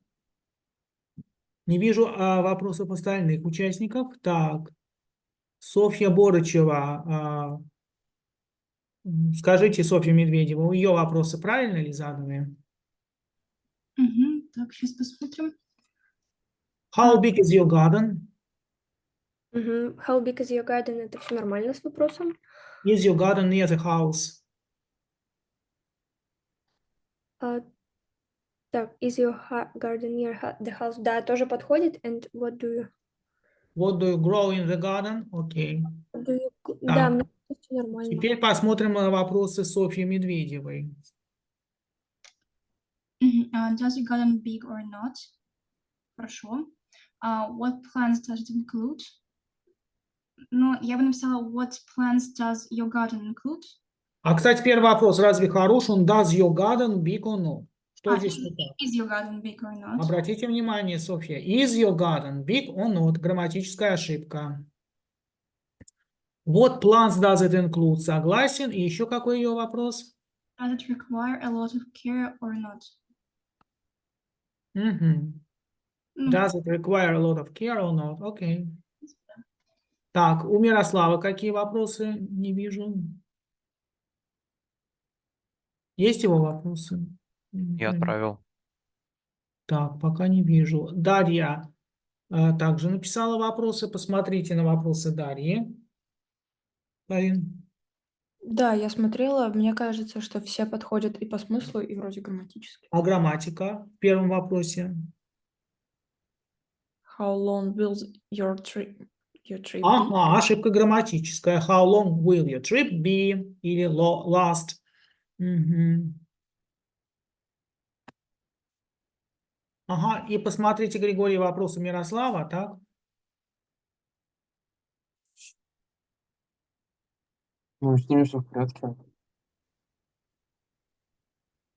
Не вижу вопросов остальных участников. Так. Софья Борычева. Скажите, Софья Медведева, у ее вопросы правильно ли заданы? Мгм. Так, сейчас посмотрим. How big is your garden? Мгм. How big is your garden? Это все нормально с вопросом. Is your garden near the house? А, так, is your garden near the house? Да, тоже подходит. And what do you... What do you grow in the garden? Окей. Да, Так. мне все нормально. Теперь посмотрим на вопросы Софьи Медведевой. Мгм. Does your garden big or not? Хорошо. What plants does it include? Ну, я бы написала what plants does your garden include? А, кстати, первый вопрос. Разве хорош он? Does your garden big or not? Что здесь не так? Is your garden big or not? Обратите внимание, Софья. Is your garden big or not? Грамматическая ошибка. What plants does it include? Согласен. И еще какой ее вопрос? Does it require a lot of care or not? Мгм. Ну, Does it require a lot of care or not? Окей. Так, у Мирослава какие вопросы? Не вижу. Есть его вопросы? Я отправил. Так, пока не вижу. Дарья также написала вопросы. Посмотрите на вопросы Дарьи. Карин. Да, я смотрела, мне кажется, что все подходят и по смыслу, и вроде грамматически. А грамматика в первом вопросе? How long will your trip be? Ага, ошибка грамматическая. How long will your trip be? Или last. Мгм. Ага, и посмотрите, Григорий, вопрос у Мирослава, так? Ну, с ними все в порядке.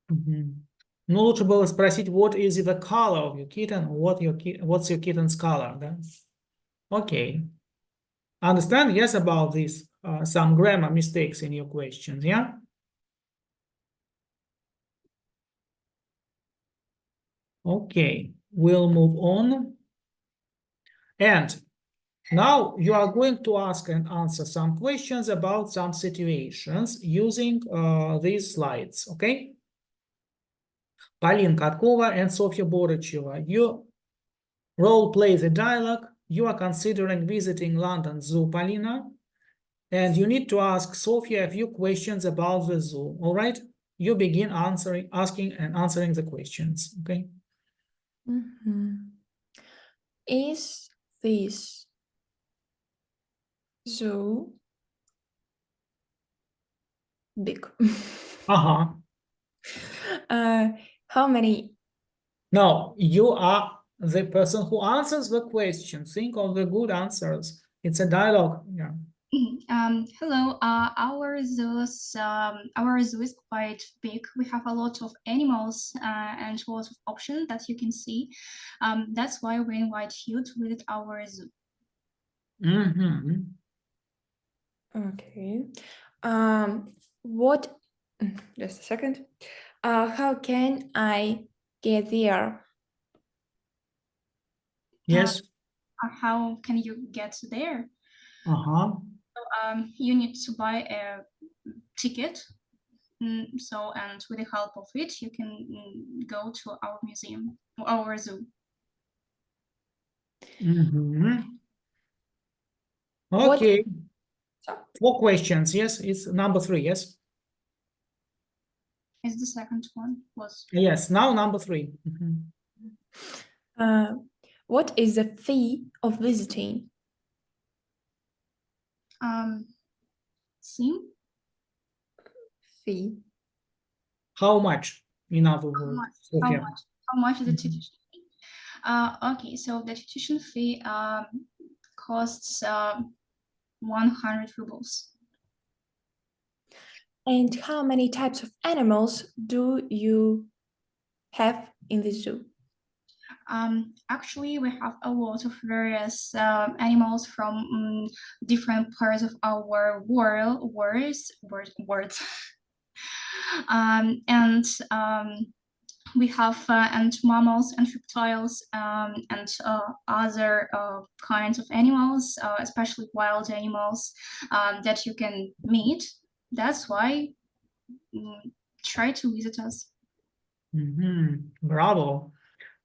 Мгм. Ну, лучше было спросить, what is the color of your kitten? What's your kitten's color, да? Окей. Understand, yes, about this, some grammar mistakes in your questions, yeah? Okay, we'll move on. And now you are going to ask and answer some questions about some situations using these slides, okay? Полин Katkova and Sofia Boracheva, you role play the dialogue. You are considering visiting London Zoo, Polina, and you need to ask Sofia a few questions about the zoo, all right? You begin asking and answering the questions, okay? Is this zoo big? Uh-huh. How many? No, you are the person who answers the question. Think of the good answers. It's a dialogue. Yeah. Hello. Our zoo is quite big. We have a lot of animals and a lot of options that you can see. That's why we invite you to visit our zoo. Mhm. Okay. What? Just a second. How can I get there? Yes. How can you get there? Uh-huh. You need to buy a ticket. And with the help of it, you can go to our museum, our zoo. Mhm. What- Okay. So- 4 questions. Yes, it's number 3. Yes. Is the second one was Yes. Now number 3. Mhm. What is the fee of visiting? sim? Fee. How much? In other How words, much? Sofia. How much is the Mhm. tuition fee? Okay, so the tuition fee costs 100 rubles. And how many types of animals do you have in the zoo? Actually, we have a lot of various animals from different parts of our world. And we have and mammals and reptiles and other kinds of animals, especially wild animals that you can meet. That's why try to visit us. Mhm. Bravo.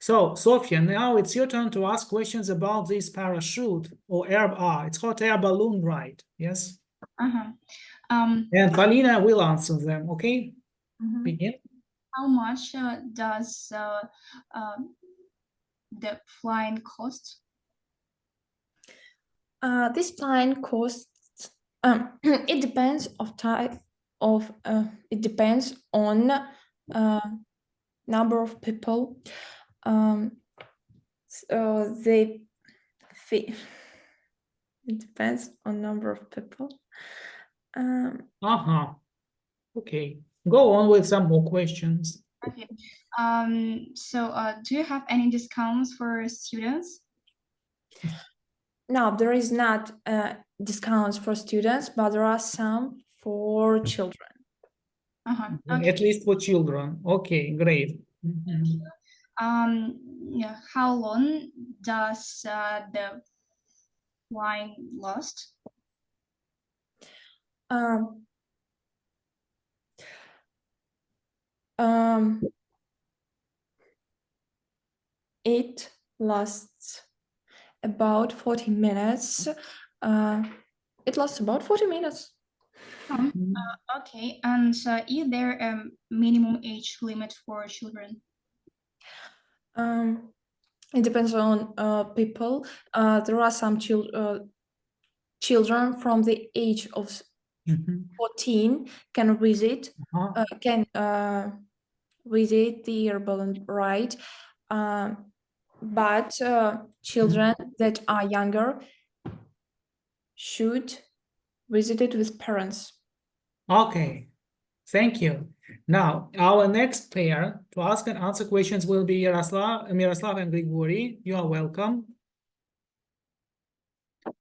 So, Sofia, now it's your turn to ask questions about this parachute or air. It's hot air balloon ride. Yes. Uh-huh. And Valina will answer them. Okay. Mhm. Begin. How much does the flying cost? This flying costs. It depends of type of. It depends on number of people. So the fee. It depends on number of people. Uh-huh. Okay. Go on with some more questions. Okay. So do you have any discounts for students? No, there is not discounts for students, but there are some for children. Okay. At least for children. Okay, great. Mhm. Yeah, how long does the flying last? It lasts about 40 minutes. It lasts about 40 minutes. Mhm. Okay, and is there a minimum age limit for children? It depends on people. There are some children from the age of Mhm. 14 can visit Uh-huh. visit the air balloon ride, but children that are younger should visit it with parents. Okay, thank you. Now, our next pair to ask and answer questions will be Miroslav and Grigory. You are welcome.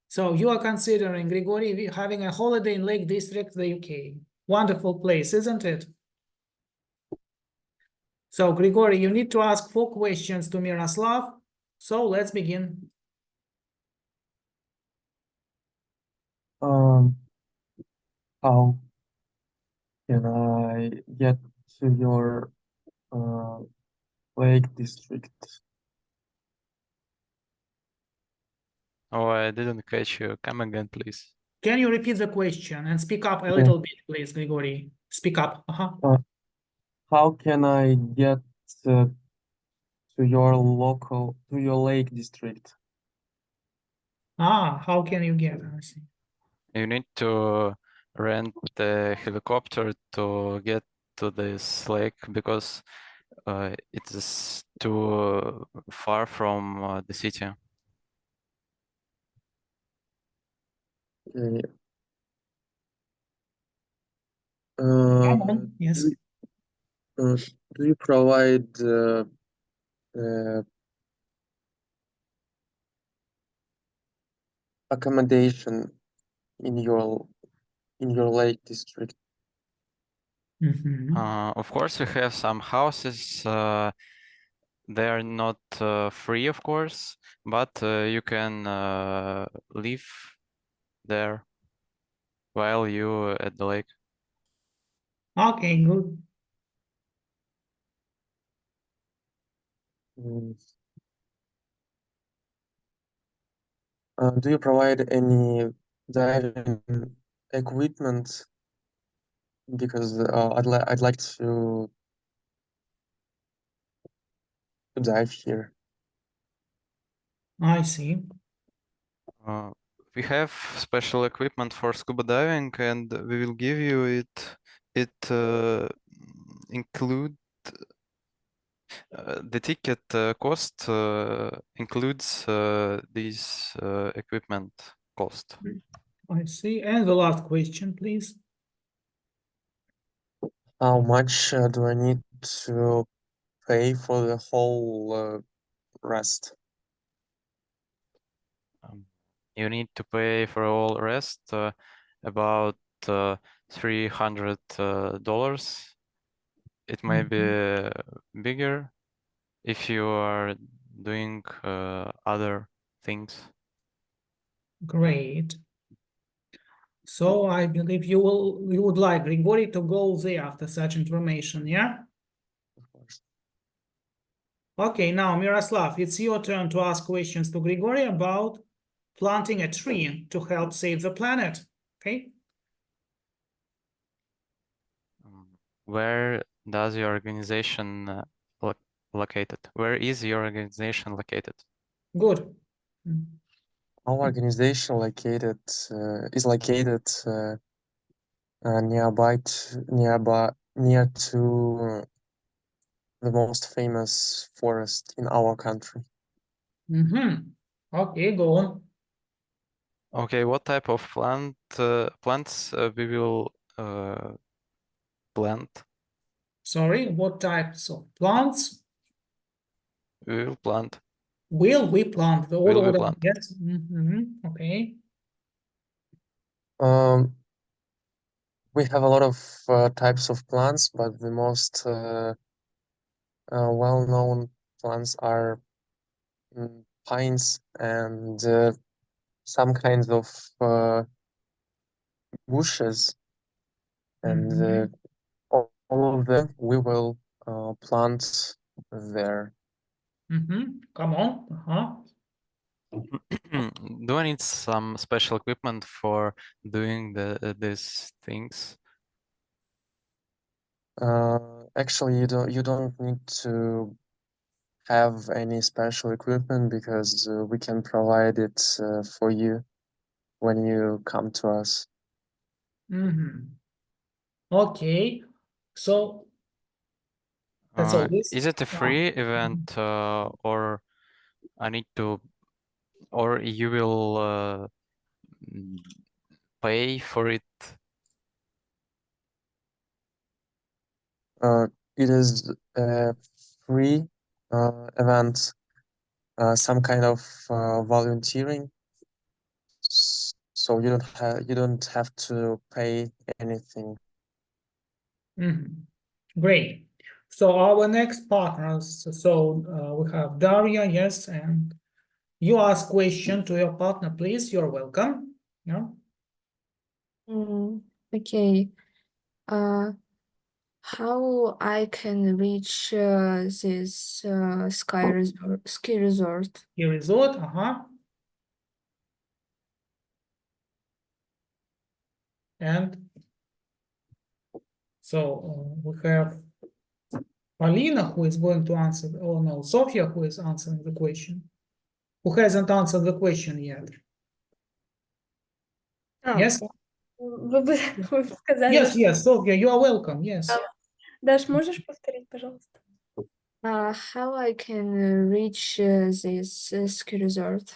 So you are considering, Grigory, having a holiday in Lake District, the UK. Wonderful place, isn't it? So, Grigory, you need to ask 4 questions to Miroslav. So let's begin. How can I get to your Lake District? Oh, I didn't catch you. Come again, please. Can you repeat the question and speak up a little bit, please, Grigory? Speak up. How can I get to your Lake District? How can you get? I see. You need to rent a helicopter to get to this lake because it is too far from the city. Okay. Come on, yes. Do you provide accommodation in your lake district? Mhm. Of course, we have some houses. They are not free, of course, but you can live there while you at the lake. Okay, good. Mm. Do you provide any diving equipment? Because I'd like to dive here. I see. We have special equipment for scuba diving, and we will give you it. It include the ticket cost includes this equipment cost. I see. And the last question, please. How much do I need to pay for the whole rest? You need to pay for all rest about $300. It may be bigger if you are doing other things. Great. So I believe you would like Grigory to go there after such information, yeah? Of course. Okay, now Miroslav, it's your turn to ask questions to Grigory about planting a tree to help save the planet. Okay? Where does your organization located? Where is your organization located? Good. Our organization is located near to the most famous forest in our country. Mm-hmm. Okay, go on. Okay, what type of plants we will plant? Sorry, what types of plants We will plant. will we plant? The Will we order, plant? yes. Okay. We have a lot of types of plants, but the most well-known plants are pines and some kinds of bushes, and all of them we will plant there. Come on. Do I need some special equipment for doing these things? Actually, you don't need to have any special equipment because we can provide it for you when you come to us. Okay. So that's all this. Is it a free event or I need to, or you will pay for it? It is a free event, some kind of volunteering. So you don't have to pay anything. Great. So our next partners, we have Daria, yes, and you ask question to your partner, please. You're welcome. Yeah. Okay. How I can reach this ski resort? Your resort, And so we have Polina who is going to answer, oh no, Sofia who is answering the question. Who hasn't answered the question yet? Yes? Вы сказали, Yes, yes, Sofia, you are welcome, yes. Даш, можешь повторить, пожалуйста? How I can reach this ski resort?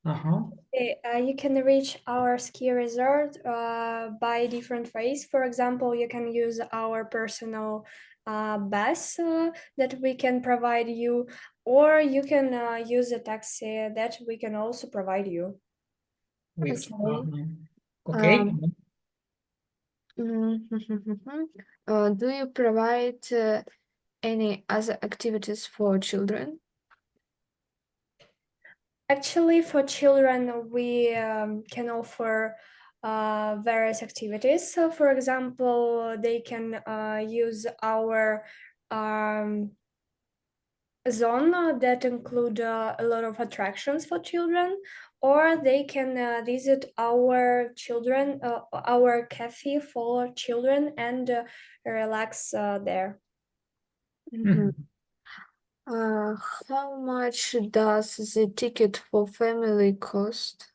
Uh-huh. Okay, you can reach our ski resort by different ways. For example, you can use our personal bus that we can provide you, or you can use a taxi that we can also provide you. With, Okay. okay. Um, do you provide any other activities for children? Actually, for children, we can offer various activities. So, for example, they can use our zone that include a lot of attractions for children, or they can visit our our cafe for children and relax there. Mhm. How much does the ticket for family cost?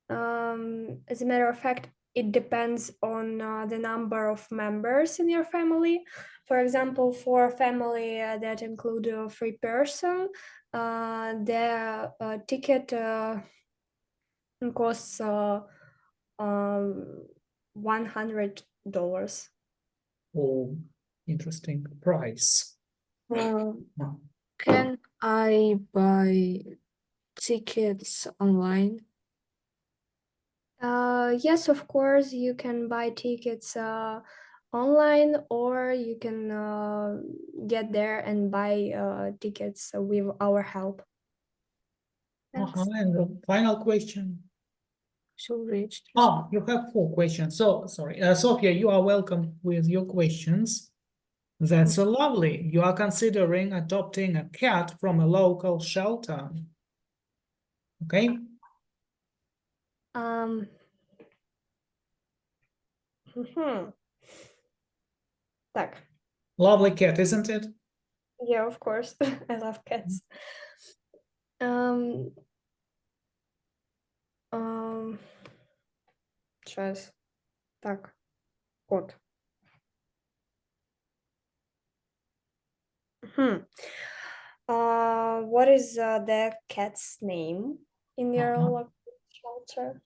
As a matter of fact, it depends on the number of members in your family. For example, for a family that include a 3 person, the ticket costs $100. Oh, interesting price. Uh, Uh, can I buy tickets online? Yes, of course, you can buy tickets online, or you can get there and buy tickets with our help. Uh-huh. And the final question. So reached. Oh, you have 4 questions. So, sorry. Sophia, you are welcome with your questions. That's so lovely. You are considering adopting a cat from a local shelter. Okay? Um, Так, Lovely cat, isn't it? yeah, of course, I love cats. Um, Сейчас. Так, кот. What is the cat's name in your Uh-huh. local shelter?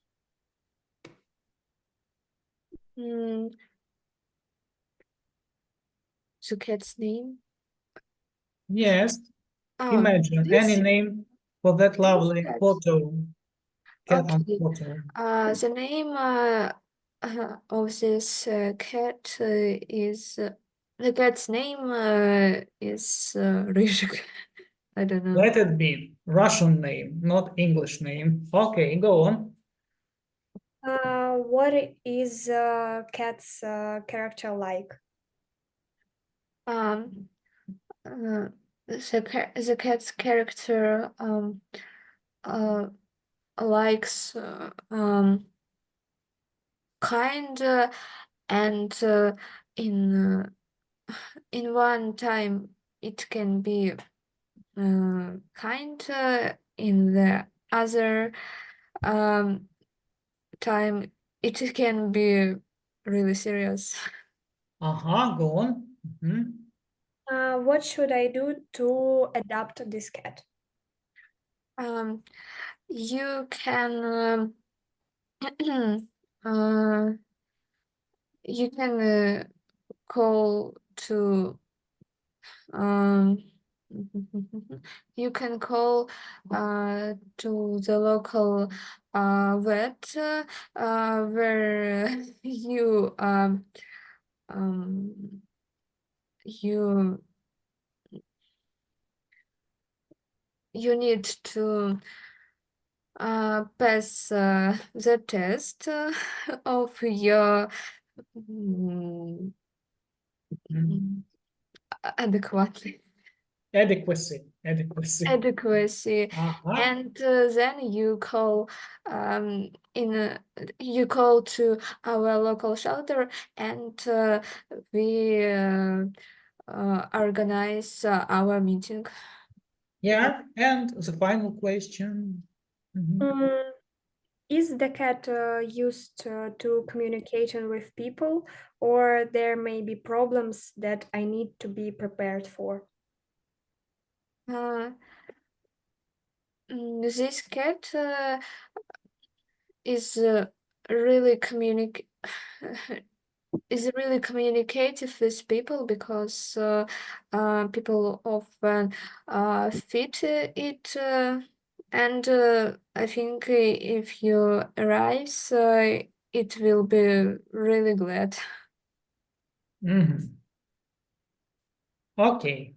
The cat's name? Yes. Ah, Imagine any this name for that lovely cat. photo. Cat on Okay. photo. The name of this cat is the cat's name is Ryzhik. I don't know. Let it be Russian name, not English name. Okay, go on. What is cat's character like? The cat's character likes kind and in one time it can be kind in the other time it can be really serious. Uh-huh, go on. Mhm. What should I do to adopt this cat? You can uh, you can call to you can call to the local vet where um, you you need to pass the test of your mm, Mhm. adequately Adequacy. adequacy, Uh-huh. and then you call you call to our local shelter, and we organize our meeting. Yeah, and the final question. Mhm. Is the cat used to communication with people, or there may be problems that I need to be prepared for? Uh, this cat is really is really communicative with people because people often feed it, and I think if you arrive, it will be really glad. Mhm. Okay,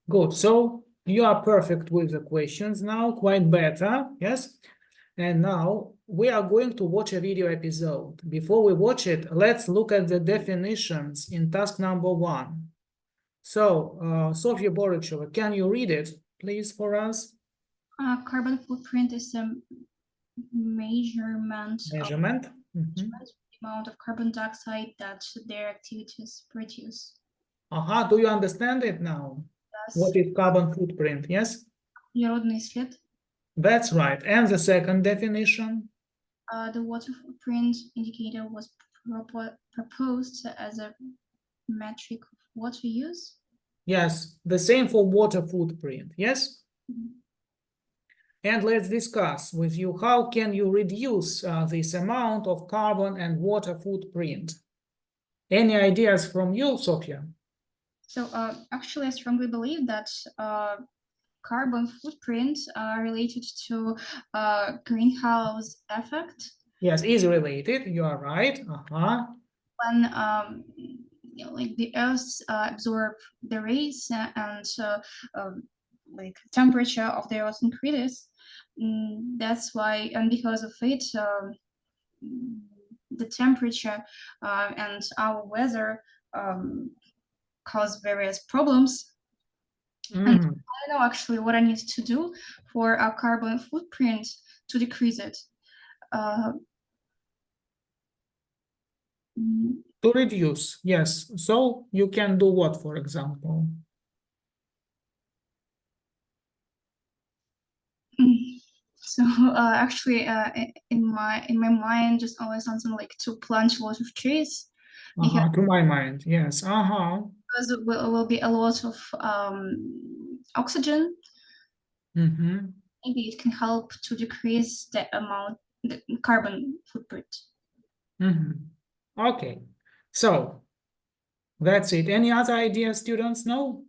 good. So you are perfect with the questions now, quite better, yes? And now we are going to watch a video episode. Before we watch it, let's look at the definitions in task number 1. So, Sofia Borichova, can you read it, please, for us? Carbon footprint is a measurement of Measurement. Mhm. the amount of carbon dioxide that their activities produce. Aha, do you understand it now? Thus, What is carbon footprint? Yes, природный след. that's right. And the second definition? The water footprint indicator was proposed as a metric of water use. Yes, the same for water footprint. Yes? Mhm. And let's discuss with you how can you reduce this amount of carbon and water footprint? Any ideas from you, Sofia? So actually, I strongly believe that carbon footprint related to greenhouse effect. Yes, is related. You are right. When like the Earth absorb the rays and like temperature of the Earth increases, that's why, and because of it, the temperature and our weather cause various problems. And I don't know actually what I need to do for our carbon footprint to decrease it. To reduce, yes. So you can do what, for example? So actually, in my mind, just always something like to plant a lot of trees To my mind, yes. because it will be a lot of oxygen. Mm-hmm. Maybe it can help to decrease the amount, the carbon footprint. Mm-hmm. Okay, so that's it. Any other ideas, students? No?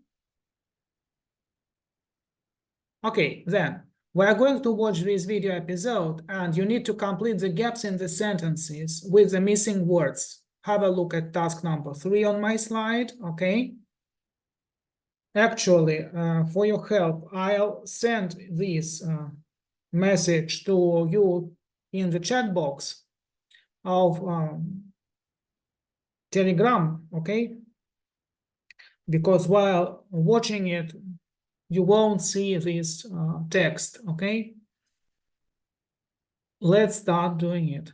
Okay, then we are going to watch this video episode and you need to complete the gaps in the sentences with the missing words. Have a look at task number 3 on my slide, okay? Actually, for your help, I'll send this message to you in the chat box of Telegram, okay? Because while watching it, you won't see this text, okay? Let's start doing it.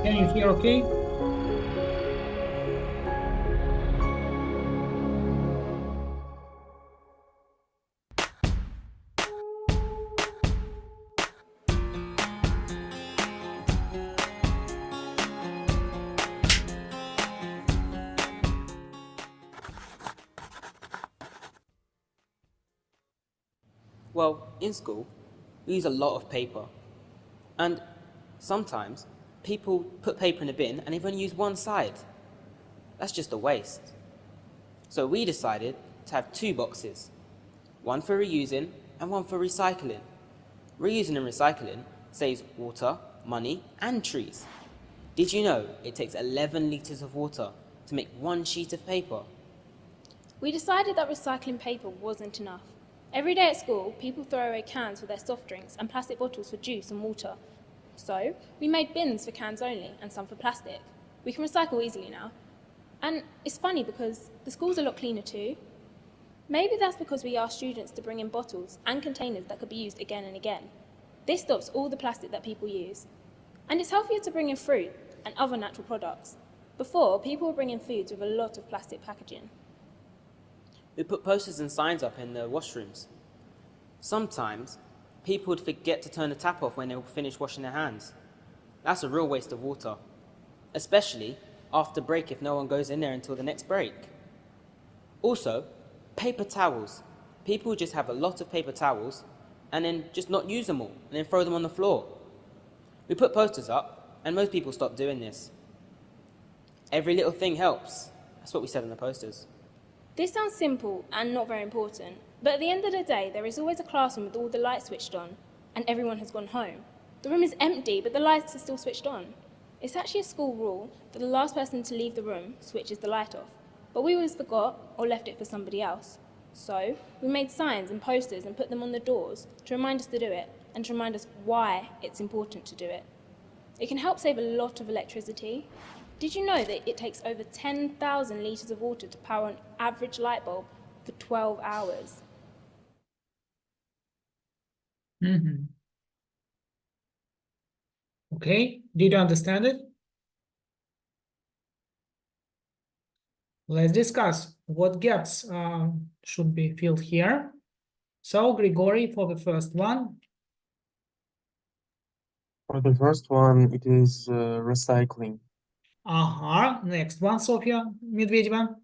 Can you hear okay? Well, in school, we use a lot of paper. And sometimes people put paper in a bin and they've only used one side. That's just a waste. So we decided to have 2 boxes, one for reusing and one for recycling. Reusing and recycling saves water, money, and trees. Did you know it takes 11 litres of water to make 1 sheet of paper? We decided that recycling paper wasn't enough. Every day at school, people throw away cans for their soft drinks and plastic bottles for juice and water. So we made bins for cans only and some for plastic. We can recycle easily now. And it's funny because the school's a lot cleaner too. Maybe that's because we asked students to bring in bottles and containers that could be used again and again. This stops all the plastic that people use. And it's healthier to bring in fruit and other natural products. Before, people were bringing foods with a lot of plastic packaging. We put posters and signs up in the washrooms. Sometimes, people would forget to turn the tap off when they finish washing their hands. That's a real waste of water, especially after break if no one goes in there until the next break. Also, paper towels. People just have a lot of paper towels and then just not use them all and then throw them on the floor. We put posters up and most people stop doing this. Every little thing helps. That's what we said on the posters. This sounds simple and not very important, but at the end of the day, there is always a classroom with all the lights switched on, and everyone has gone home. The room is empty, but the lights are still switched on. It's actually a school rule that the last person to leave the room switches the light off, but we always forgot or left it for somebody else. So, we made signs and posters and put them on the doors to remind us to do it and to remind us why it's important to do it. It can help save a lot of electricity. Did you know that it takes over 10,000 litres of water to power an average light bulb for 12 hours? Mhm. Okay, did you understand it? Let's discuss what gaps should be filled here. So, Grigory, for the first one. For the first one, it is recycling. Next one, Sofia Медведева.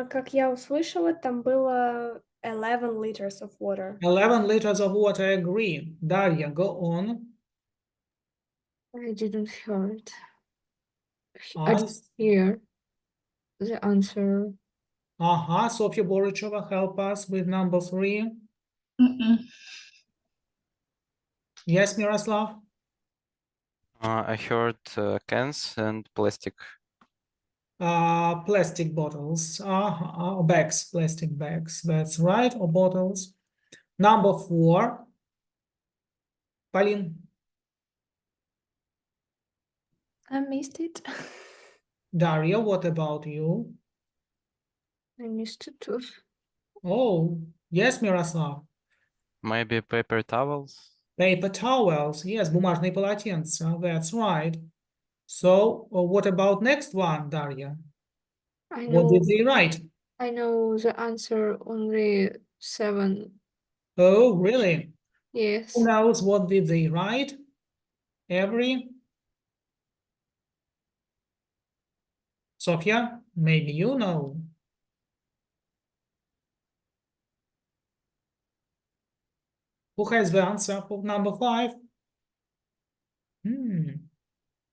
Как я услышала, там было 11 liters of water. 11 liters of water, agree. Daria, go on. I didn't hear it. I I didn't hear the answer. Sofia Borichova, help us with number 3. Mm-mm. Yes, Miroslav? I heard cans and plastic. Plastic bottles, bags, plastic bags, that's right, or bottles. Number 4. Pauline, I missed it. Daria, what about you? I missed it too. Oh, yes, Miroslav. Maybe paper towels. Paper towels, yes, бумажные полотенца, that's right. So, what about next one, Daria? I What know did they write? I know the answer only 7. Oh, really? Yes. Who knows what did they write? Every? Sofia, maybe you know. Who has the answer for number 5?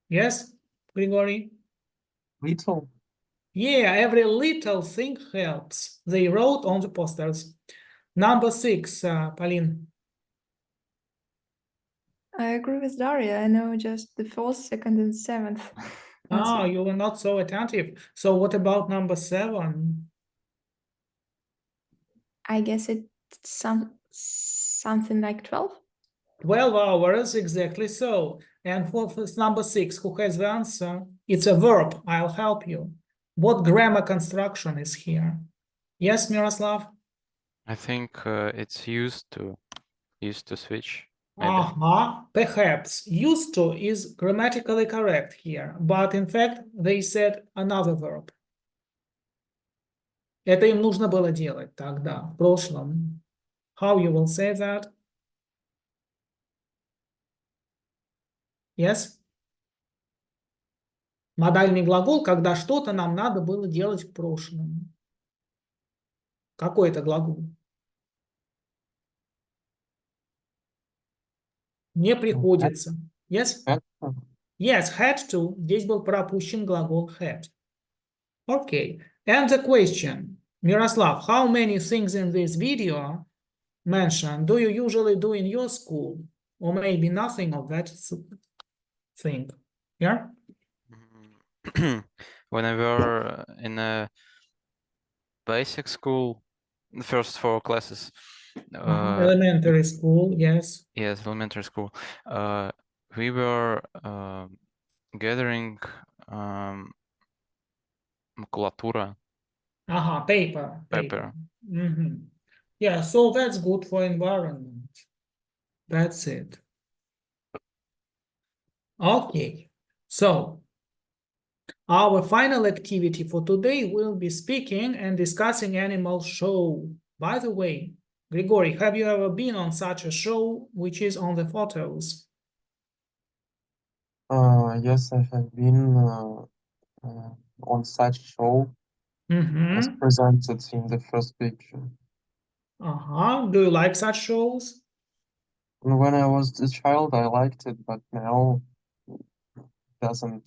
Yes, Grigory? Little. Yeah, every little thing helps. They wrote on the posters. Number 6, Pauline. I agree with Daria. I know just the first, second, and seventh. answer. You were not so attentive. So what about number 7? I guess it's something like 12. 12 hours, exactly so. And for number 6, who has the answer? It's a verb. I'll help you. What grammar construction is here? Yes, Miroslav? I think it's used to switch. Maybe. Perhaps. Used to is grammatically correct here, but in fact they said another verb. Это им нужно было делать тогда, в прошлом. How you will say that? Yes? Модальный глагол, когда что-то нам надо было делать в прошлом. Какой это глагол? Не приходится. Yes? Yes, had to. Здесь был пропущен глагол had. Okay. And the question, Miroslav, how many things in this video mentioned do you usually do in your school? Or maybe nothing of that thing? Yeah? When I were in a basic school, the first 4 classes. Elementary school, yes. Yes, elementary school. We were gathering макулатура. Paper. Yeah, so that's good for environment. That's it. Okay, so our final activity for today will be speaking and discussing animal show. By the way, Grigory, have you ever been on such a show which is on the photos? Yes, I have been on such show as Mm-hmm. presented in the first picture. Uh-huh. Do you like such shows? And when I was a child, I liked it, but now it doesn't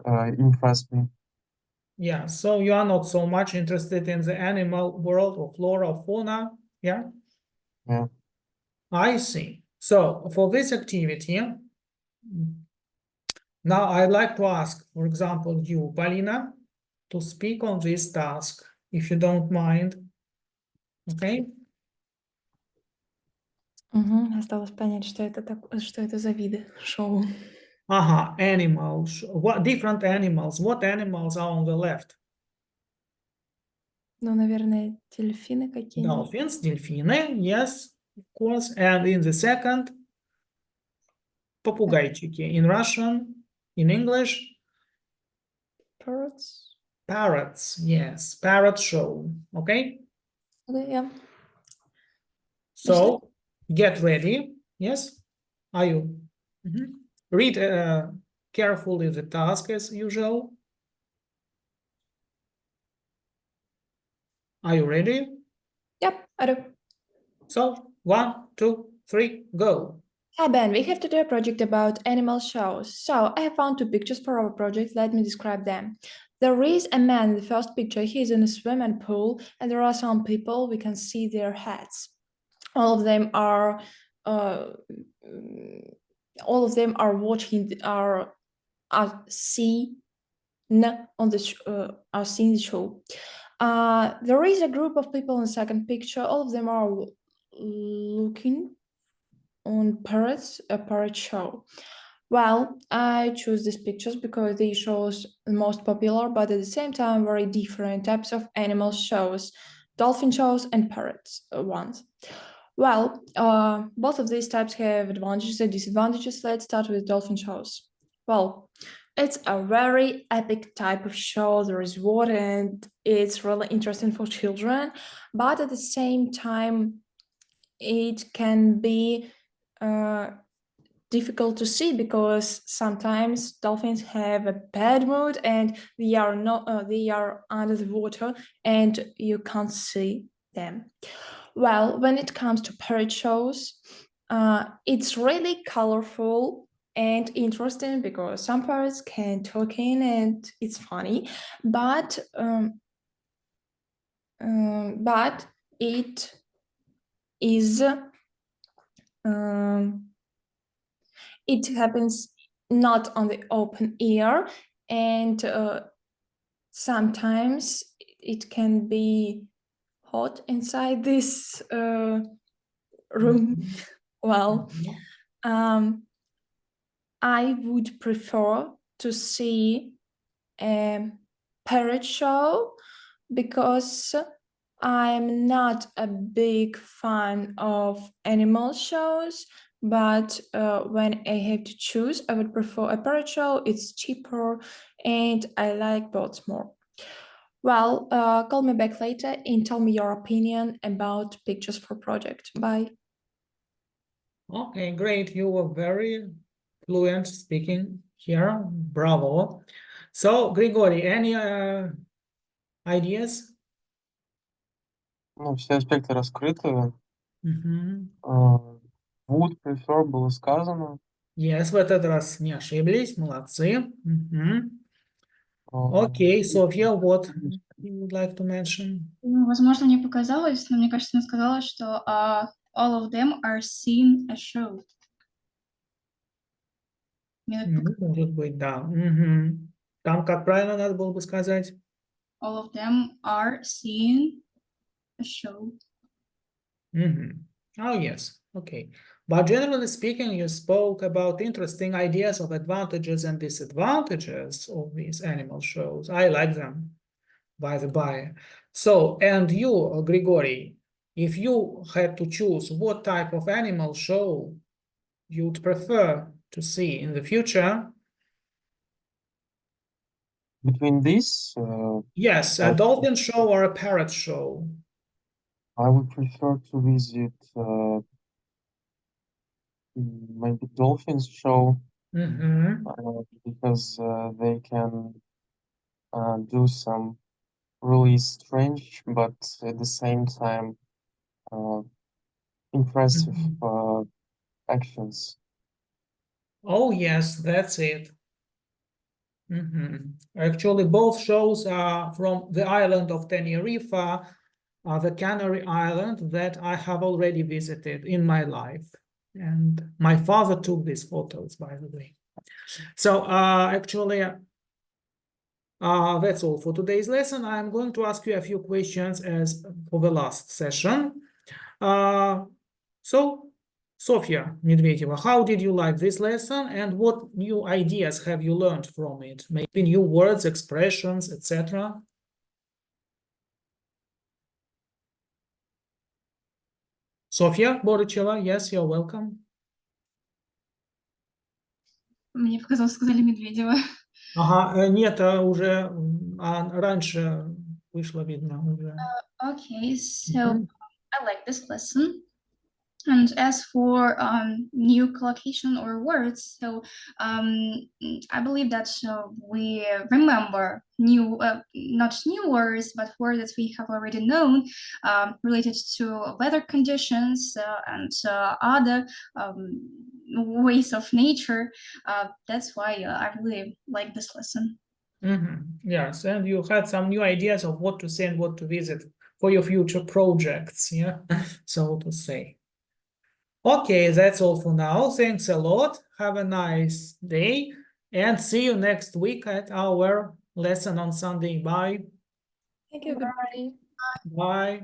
impress me. Yeah, so you are not so much interested in the animal world or flora or fauna, yeah? Yeah. I see. So for this activity, now I'd like to ask, for example, you, Polina, to speak on this task, if you don't mind. Okay? Осталось понять, что что это за виды шоу. Animals. What different animals? What animals are on the left? Ну, наверное, дельфины какие-нибудь. Dolphins, дельфины, yes, of course. And in the second, попугайчики. In Russian, in English, Parrots. parrots, yes, parrot show, okay? Okay, yeah. So get ready, yes? Are you? Mhm. Read carefully the task as usual. Are you ready? Yep, I do. So 1, 2, 3, go. Hi Ben, we have to do a project about animal shows. So I have found 2 pictures for our project. Let me describe them. There is a man in the first picture. He is in a swimming pool, and there are some people. We can see their heads. All of them are watching are seeing on the are seeing the show. There is a group of people in the second picture. All of them are looking on a parrot show. Well, I choose these pictures because they shows the most popular, but at the same time very different types of animal shows, dolphin shows and parrots ones. Well, both of these types have advantages and disadvantages. Let's start with dolphin shows. Well, it's a very epic type of show. There is water and it's really interesting for children, but at the same time, it can be difficult to see because sometimes dolphins have a bad mood and they are under the water and you can't see them. Well, when it comes to parrot shows, it's really colorful and interesting because some parrots can talk in and it's funny, but it is it happens not on the open air, and sometimes it can be hot inside this room. Well, I would prefer to see a parrot show because I'm not a big fan of animal shows, but when I have to choose, I would prefer a parrot show. It's cheaper and I like birds more. Well, call me back later and tell me your opinion about pictures for project. Bye. Okay, great. You were very fluent speaking here. Bravo. So, Grigory, any ideas? Ну, все аспекты раскрыты. Mhm. Would prefer было сказано. Yes, в этот раз не ошиблись. Молодцы. Okay, Sofia, what you would like to mention? Ну, возможно, мне показалось, но мне кажется, она сказала, что all of them are seeing a show. Мне так показалось. Может быть, да. Там как правильно надо было бы сказать? All of them are seeing a show. Oh, yes. Okay. But generally speaking, you spoke about interesting ideas of advantages and disadvantages of these animal shows. I like them, by the by. So, and you, Grigory, if you had to choose what type of animal show you'd prefer to see in the future? Between these, Yes, a Oh. dolphin show or a parrot show? I would prefer to visit maybe dolphins show Mm-hmm. because they can do some really strange but at the same time impressive actions. Oh, yes, that's it. Actually, both shows are from the island of Tenerife, the Canary Island that I have already visited in my life. And my father took these photos, by the way. So actually, that's all for today's lesson. I'm going to ask you a few questions as for the last session. So, Sofia Medvedeva, how did you like this lesson and what new ideas have you learned from it? Maybe new words, expressions, etc. Sofia Boricheva, yes, you're welcome. Мне показалось, сказали Медведева. Ага, нет, уже раньше вышло видно уже. Okay, so I like this lesson. And as for new collocation or words, so I believe that we remember new, not new words, but words that we have already known related to weather conditions and other ways of nature. That's why I really like this lesson. Yes, and you had some new ideas of what to say and what to visit for your future projects, yeah, so to say. Okay, that's all for now. Thanks a lot. Have a nice day and see you next week at our lesson on Sunday. Bye. Thank you. Bye. Bye.